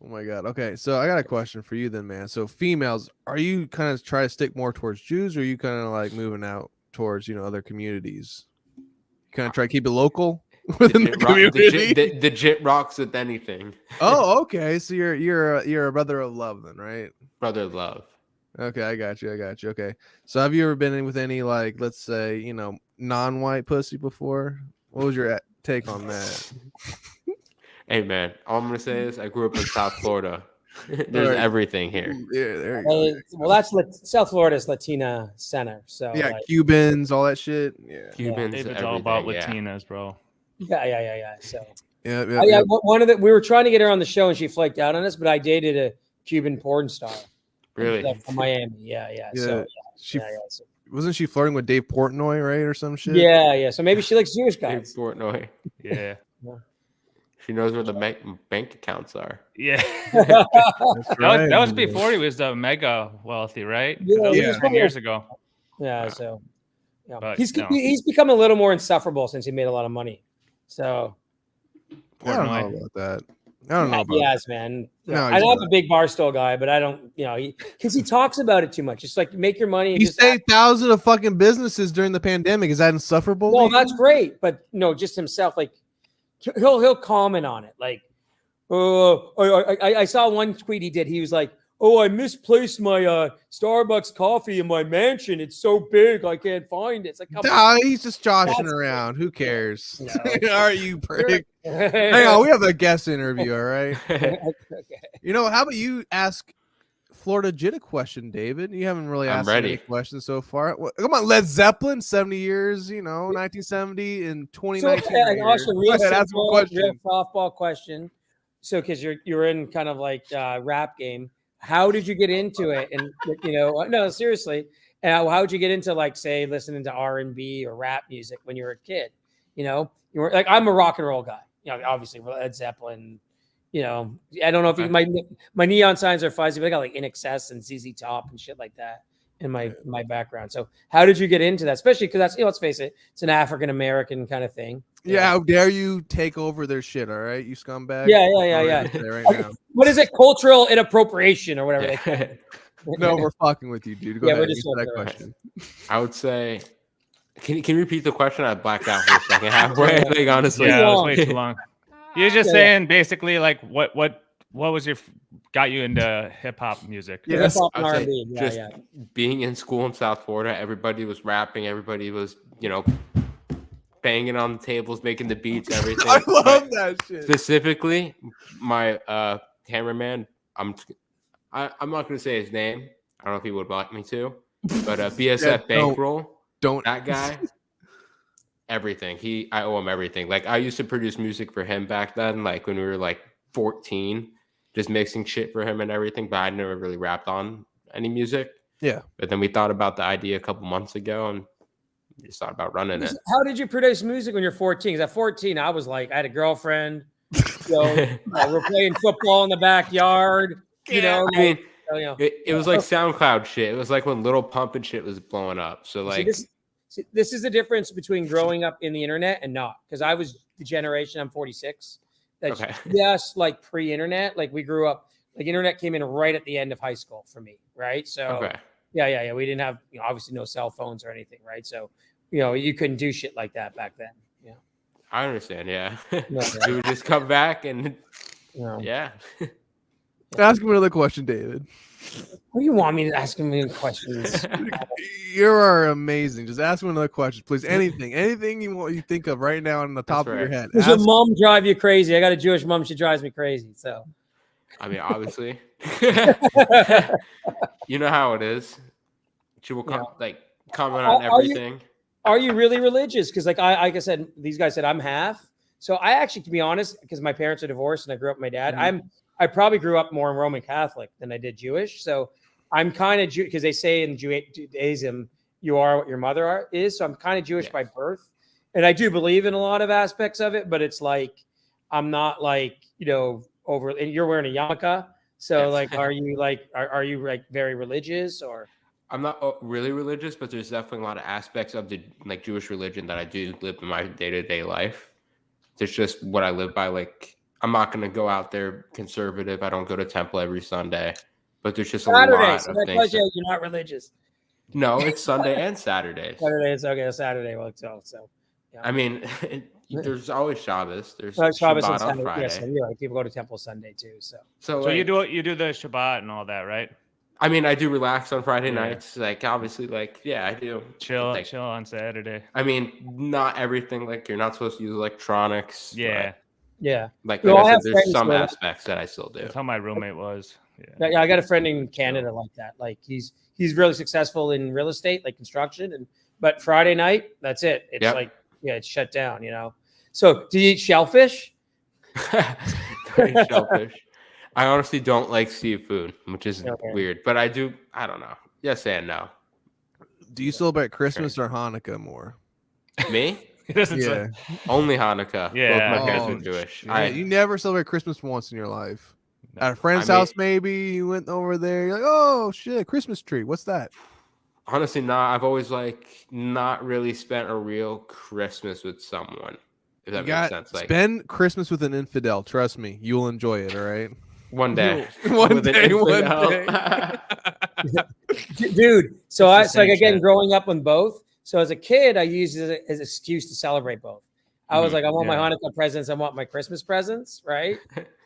Oh my god. Okay, so I got a question for you then, man. So females, are you kind of try to stick more towards Jews, or are you kind of like moving out towards other communities? You kind of try to keep it local within the community. The Jhit rocks with anything. Oh, okay. So you're a brother of love then, right? Brother love. Okay, I got you. Okay. So have you ever been in with any like, let's say, non-white pussy before? What was your take on that? Hey man, all I'm gonna say is I grew up in South Florida. There's Right. everything here. Yeah, there you go. Well, that's South Florida's Latina center. So Yeah, Cubans, all that shit. Yeah. Cubans, David's all about everything, Latinas, bro. yeah. So Yeah. one of the we were trying to get her on the show and she flaked out on us, but I dated a Cuban porn star. Really? From Miami. Yeah. So She so, wasn't she flirting with Dave Portnoy, right, or some shit? yeah. So maybe she likes Jewish Dave guys. Portnoy. Yeah. She knows where the bank accounts are. Yeah. That's right. That was before he was mega wealthy, right? 'Cause Yeah, that was yeah. just 10 years ago. Yeah. So But, he's become a little more insufferable since he made a lot of money. So I don't know Portnoy. about that. I don't know about yes, man. No, Yeah. he's I'm not. a big Barstool guy, but I don't, because he talks about it too much. It's like make your money. And He just saved thousands of fucking businesses during the pandemic. Is that insufferable? No, to you? that's great, but no, just himself. Like he'll comment on it. Like, I saw one tweet he did. He was like, "Oh, I misplaced my Starbucks coffee in my mansion. It's so big, I can't find it." It's like, come Nah, he's just joshing That's- around. Who cares? No. All right, you prick. on. Hang on, we have a guest interview. All right. Okay. How about you ask Florida Jhit a question, David? You haven't really I'm asked any ready. questions so far. Come on, Led Zeppelin, 70 years, 1970 and So, 2019. and right here. also, Go real ahead, ask him a simple, question. real softball question. So, because you're in kind of like rap game, how did you get into it? And no, seriously, how did you get into like say listening to R&B or rap music when you were a kid? You were like, I'm a rock and roll guy. Obviously Led Zeppelin. I don't know if my neon signs are fuzzy, but I got like In Excess and ZZ Top and shit like that in my background. So how did you get into that? Especially because that's, let's face it, it's an African American kind of thing. Yeah, how dare you take over their shit? All right, you scumbag. Yeah. Right now. What is it? Cultural inappropriation or whatever they call it. No, we're fucking with you, dude. Go ahead. We're just Answer that question. I would say, can you repeat the question? I blacked out for a second halfway. I think honestly, yeah, it was way too long. You're just saying basically like what was got you into hip hop music? Yes, hip-hop and R&B. Just being in school in South Florida, everybody was rapping, everybody was banging on the tables, making the beats, everything. I love that shit. Specifically, my cameraman. I'm not going to say his name. I don't know if he would like me to, but BSF Bankroll. Don't that guy. Everything. I owe him everything. Like I used to produce music for him back then, like when we were like 14, just mixing shit for him and everything, but I never really rapped on any music. Yeah. But then we thought about the idea a couple months ago and we just thought about running it. How did you produce music when you're 14? Because at 14, I was like, I had a girlfriend. We're playing football in the backyard. I mean, it was like SoundCloud shit. It was like when Little Pump and shit was blowing up. So like this is the difference between growing up in the internet and not, because I was the generation, I'm 46. That's just like pre-internet. Like we grew up, like internet came in right at the end of high school for me. Right. So yeah. We didn't have, obviously no cell phones or anything. Right. So, you couldn't do shit like that back then. Yeah. I understand. Yeah. We would just come back and Ask him another question, David. What do you want me to ask him any questions? You are amazing. Just ask him another question, please. Anything you think of right now on the top of your head. Does your mom drive you crazy? I got a Jewish mom. She drives me crazy. So, I mean, obviously, you know how it is. She will comment on everything. Are you really religious? Because like I said, these guys said I'm half. So I actually, to be honest, because my parents are divorced and I grew up with my dad, I probably grew up more in Roman Catholic than I did Jewish. So I'm kind of Jewish because they say in Judaism, you are what your mother is. So I'm kind of Jewish by birth. And I do believe in a lot of aspects of it, but it's like, I'm not like, over, and you're wearing a yarmulke. So like, are you like very religious or? I'm not really religious, but there's definitely a lot of aspects of the like Jewish religion that I do live in my day-to-day life. It's just what I live by. Like, I'm not going to go out there conservative. I don't go to temple every Sunday, but there's just Saturday, a lot so of that things. You're not religious. No, it's Sunday and Saturdays. Saturdays, okay, Saturday. Well, so yeah. I mean, there's always Shabbos. There's Shabbos Shabbat on Friday. Yes, you're right. People go to temple Sunday too. So like, you do the Shabbat and all that, right? I mean, I do relax on Friday nights. Like, obviously, I do. Chill on Saturday. I mean, not everything. Like, you're not supposed to use electronics. Yeah. Yeah. Like I said, there's some aspects that I still do. That's how my roommate was. Yeah, I got a friend in Canada like that. Like, he's really successful in real estate, like construction. But Friday night, that's it. It's it's shut down, So, do you eat shellfish? Don't eat shellfish. I honestly don't like seafood, which is weird, but I do. I don't know. Yes and no. Do you celebrate Christmas or Hanukkah more? Me? Yeah. Only Hanukkah. Yeah. Both my parents are Jewish. You never celebrate Christmas once in your life. At a friend's house, maybe you went over there. You're like, oh shit, Christmas tree. What's that? Honestly, not. I've always not really spent a real Christmas with someone. If that makes sense. Like, spend Christmas with an infidel. Trust me, you'll enjoy it. All right. One day. One day. Dude, so again, growing up on both. So as a kid, I used it as an excuse to celebrate both. I was like, I want my Hanukkah presents. I want my Christmas presents, right?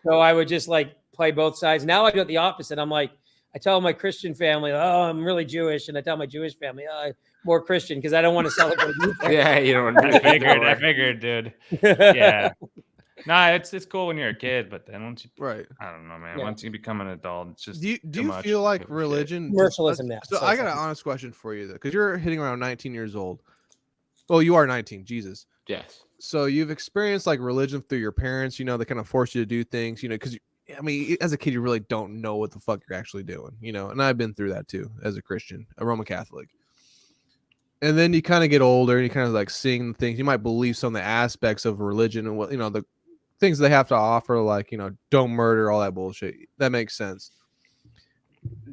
So I would just like play both sides. Now I do it the opposite. I'm like, I tell my Christian family, oh, I'm really Jewish. And I tell my Jewish family, oh, I'm more Christian because I don't want to celebrate. Yeah, you don't. I figured, dude. Yeah. Nah, it's cool when you're a kid, but then once you I don't know, man. Once you become an adult, it's just do you feel like religion commercialism now? So I got an honest question for you though, because you're hitting around 19 years old. Well, you are 19, Jesus. Yes. So you've experienced like religion through your parents, they kind of force you to do things, because I mean, as a kid, you really don't know what the fuck you're actually doing, you know. And I've been through that too as a Christian, a Roman Catholic. And then you kind of get older, and you kind of like seeing things. You might believe some of the aspects of religion and what, you know, the things they have to offer, like, you know, don't murder, all that bullshit. That makes sense.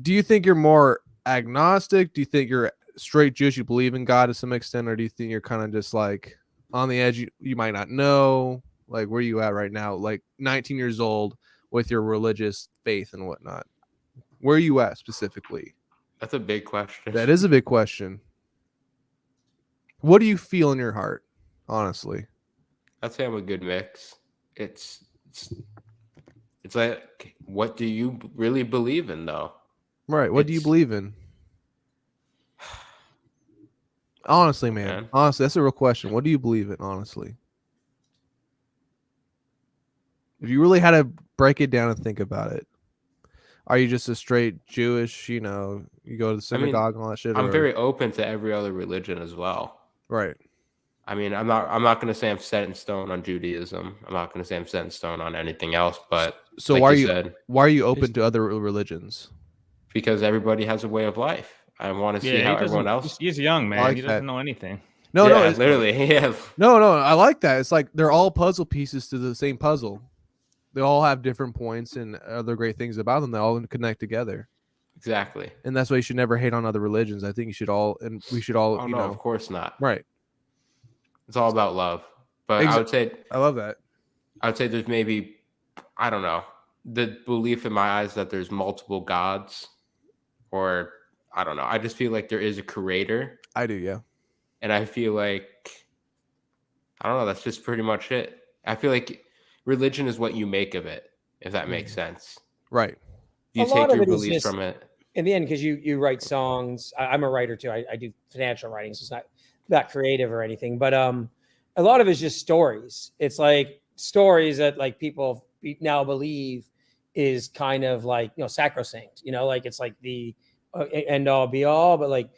Do you think you're more agnostic? Do you think you're straight Jewish? You believe in God to some extent, or do you think you're kind of just like on the edge? You might not know. Like, where are you at right now? Like 19 years old with your religious faith and whatnot. Where are you at specifically? That's a big question. That is a big question. What do you feel in your heart, honestly? I'd say I'm a good mix. It's like, what do you really believe in, though? Right. What do you believe in? Honestly, man. Honestly, that's a real question. What do you believe in, honestly? If you really had to break it down and think about it, are you just a straight Jewish, you know, you go to the synagogue and all that shit? I'm very open to every other religion as well. Right. I mean, I'm not going to say I'm set in stone on Judaism. I'm not going to say I'm set in stone on anything else. But so like why are you open to other religions? Because everybody has a way of life. I want to see how everyone else. He's young, man. Like he doesn't know anything. No, literally. Yeah. No, I like that. It's like they're all puzzle pieces to the same puzzle. They all have different points and other great things about them. They all connect together. Exactly. And that's why you should never hate on other religions. I think we should all. Oh, no, of course not. Right. It's all about love. But I would say. I love that. I would say there's maybe, I don't know, the belief in my eyes that there's multiple gods, or I don't know. I just feel like there is a creator. I do, yeah. And I feel like, I don't know, that's just pretty much it. I feel like religion is what you make of it, if that makes sense. Right. You take your beliefs from it. In the end, because you write songs. I'm a writer too. I do financial writing, so it's not creative or anything. But a lot of it's just stories. It's like stories that like people now believe is kind of like, you know, sacrosanct. You know, like it's like the end all be all. But like,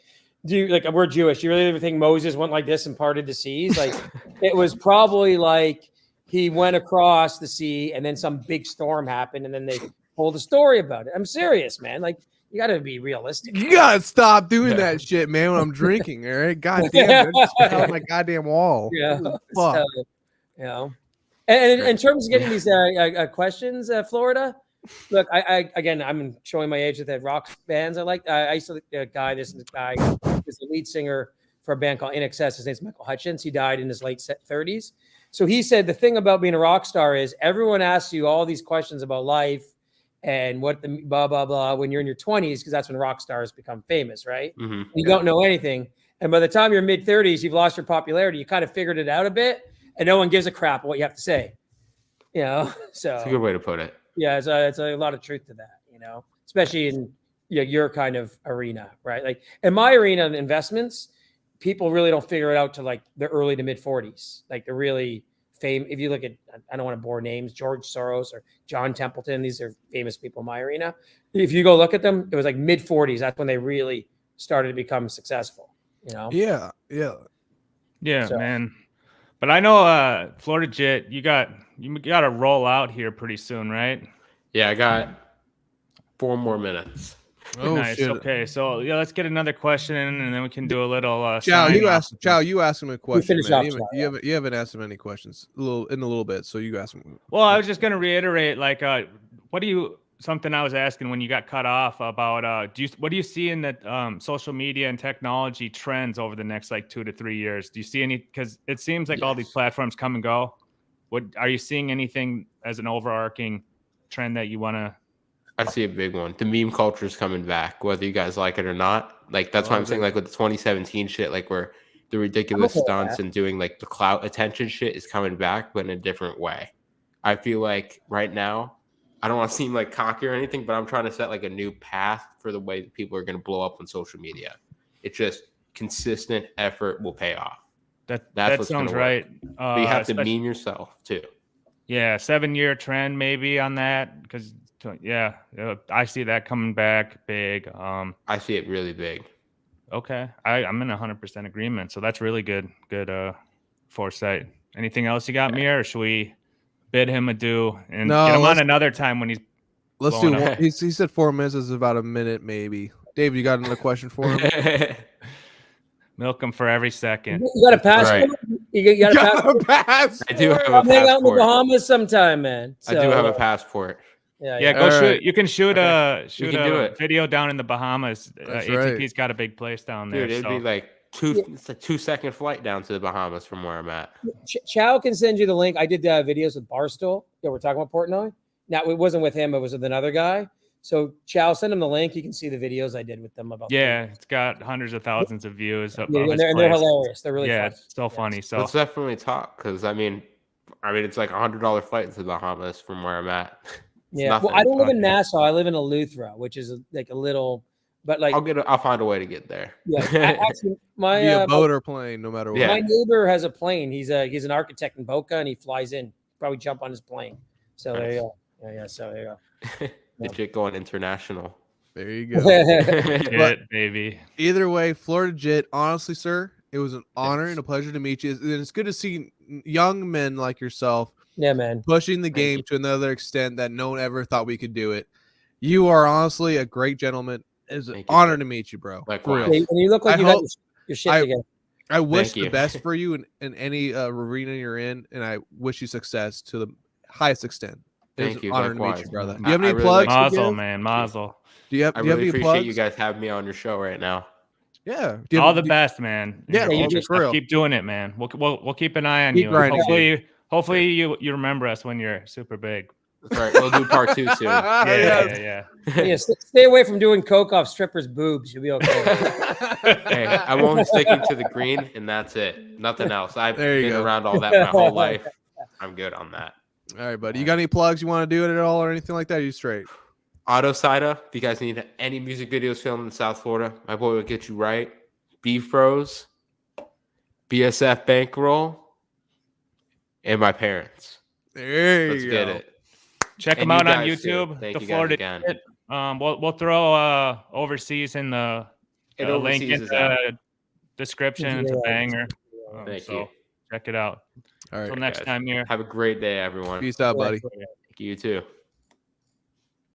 we're Jewish. Do you really think Moses went like this and parted the seas? Like it was probably like he went across the sea and then some big storm happened and then they told a story about it. I'm serious, man. Like you got to be realistic. You got to stop doing that shit, man, when I'm drinking. All right. God damn it. It's on my goddamn wall. Yeah. So, you know, and in terms of getting these questions, Florida, look, again, I'm showing my age with the rock bands. I used to this guy is the lead singer for a band called In Excess. His name's Michael Hutchins. He died in his late 30s. So he said the thing about being a rock star is everyone asks you all these questions about life and what the blah, blah, blah when you're in your 20s, because that's when rock stars become famous, right? Mm-hmm. You don't know anything. And by the time you're mid 30s, you've lost your popularity. You kind of figured it out a bit and no one gives a crap what you have to say. You know, so it's a good way to put it. Yeah, it's a lot of truth to that, you know, especially in your kind of arena, right? Like in my arena of investments, people really don't figure it out to like the early to mid 40s. Like they're really famous. If you look at, I don't want to bore names, George Soros or John Templeton, these are famous people in my arena. If you go look at them, it was like mid 40s. That's when they really started to become successful, you know? Yeah, so. Man. But I know Florida Jhit, you got to roll out here pretty soon, right? Yeah, I got 4 more minutes. Oh, nice. shit. Okay, so yeah, let's get another question in, and then we can do a little. Chow, you ask him a question. You haven't asked him any questions in a little bit, so you ask him. Well, I was just gonna reiterate, like, something I was asking when you got cut off about what do you see in the social media and technology trends over the next like 2 to 3 years? Do you see any? Because it seems like all these platforms come and go. What are you seeing anything as an overarching trend that you want to? I see a big one. The meme culture is coming back, whether you guys like it or not. Like that's why I'm saying, like with the 2017 shit, like where the ridiculous stunts and doing like the clout attention shit is coming back, but in a different way. I feel like right now, I don't want to seem like cocky or anything, but I'm trying to set like a new path for the way that people are going to blow up on social media. It's just consistent effort will pay off. That sounds right. But you have to meme yourself too. Yeah, 7-year trend maybe on that because. Yeah, I see that coming back big. I see it really big. Okay, I'm in 100% agreement. So that's really good foresight. Anything else you got, Mir, or should we bid him adieu and No, get him on let's- another time when he's Let's do blowing one. up. He said 4 minutes is about a minute, maybe. Dave, you got another question for him? milk him for every second. You got a passport? Right. You got a passport? pass. I do have a Come hang out in the passport. Bahamas sometime, man. I do have a passport. Yeah, go All shoot. right. You can shoot Okay. shoot can do a it. video down in the Bahamas. That's ATP's got a big place down there. Dude, it'd be like it's a 2-second flight down to the Bahamas from where I'm at. Chow can send you the link. I did videos with Barstool. Yeah, we're talking about Portnoy. Now, it wasn't with him. It was with another guy. So, Chow, send him the link. You can see the videos I did with them about. Yeah, it's got hundreds of thousands of views. Of And his they're place. hilarious. They're really yeah, fun. it's so funny. So Let's definitely talk because I mean, it's like $100 flight to the Bahamas from where I'm at. It's Yeah. Well, nothing. I don't live in Okay. Nassau. I live in Eleuthera, which is like a little, but like, I'll find a way to get there. yeah. Actually, my Via boat or plane, no matter what. Yeah. my neighbor has a plane. He's an architect in Boca, and he flies in. Probably jump on his plane. So there you go. Yeah. So there you The Jhit going international. There you go. go. Jhit, baby. Either way, Florida Jhit, honestly, sir, it was an honor and a pleasure to meet you. And it's good to see young men like yourself Yeah, man. pushing the game to another extent that no one ever thought we could do it. You are honestly a great gentleman. It's an Thank you, honor sir. to meet you, bro. For Likewise. real. And you look like I you got hope- your shit I- together. I wish Thank the you. best for you in any arena you're in, and I wish you success to the highest extent. It's Thank an you. honor to meet Likewise. you, brother. I- Do you have I any really plugs? like- to Mazel, give? man, mazel. Do you have I any really appreciate plugs? you guys having me on your show right now. Yeah. Do you All have- the do- best, man. in Yeah, your you future do. For stuff. real. Keep doing it, man. We'll keep an eye on Keep you. grinding. Hopefully you remember us when you're super big. That's right. We'll do part 2 soon. Yeah. Yeah, stay away from doing coke off strippers' boobs. You'll be okay. Hey, I'm only sticking to the green, and that's it. Nothing else. I've There you been go. around all that my whole life. I'm good on that. All right, buddy. You got any plugs you want to do it at all or anything like that? Are you straight? Auto Sida, if you guys need any music videos filmed in South Florida, my boy will get you right. Beef Bros, BSF Bankroll, and my parents. There Let's you get go. it. Check And them you out on guys too. YouTube. Thank The you guys Florida again. Jhit. We'll throw overseas in the And link overseas in is out. the description. It's a banger. Thank So you. check it out. All right. Until next guys. time here. Have a great day, everyone. Peace out, buddy. Thank you too.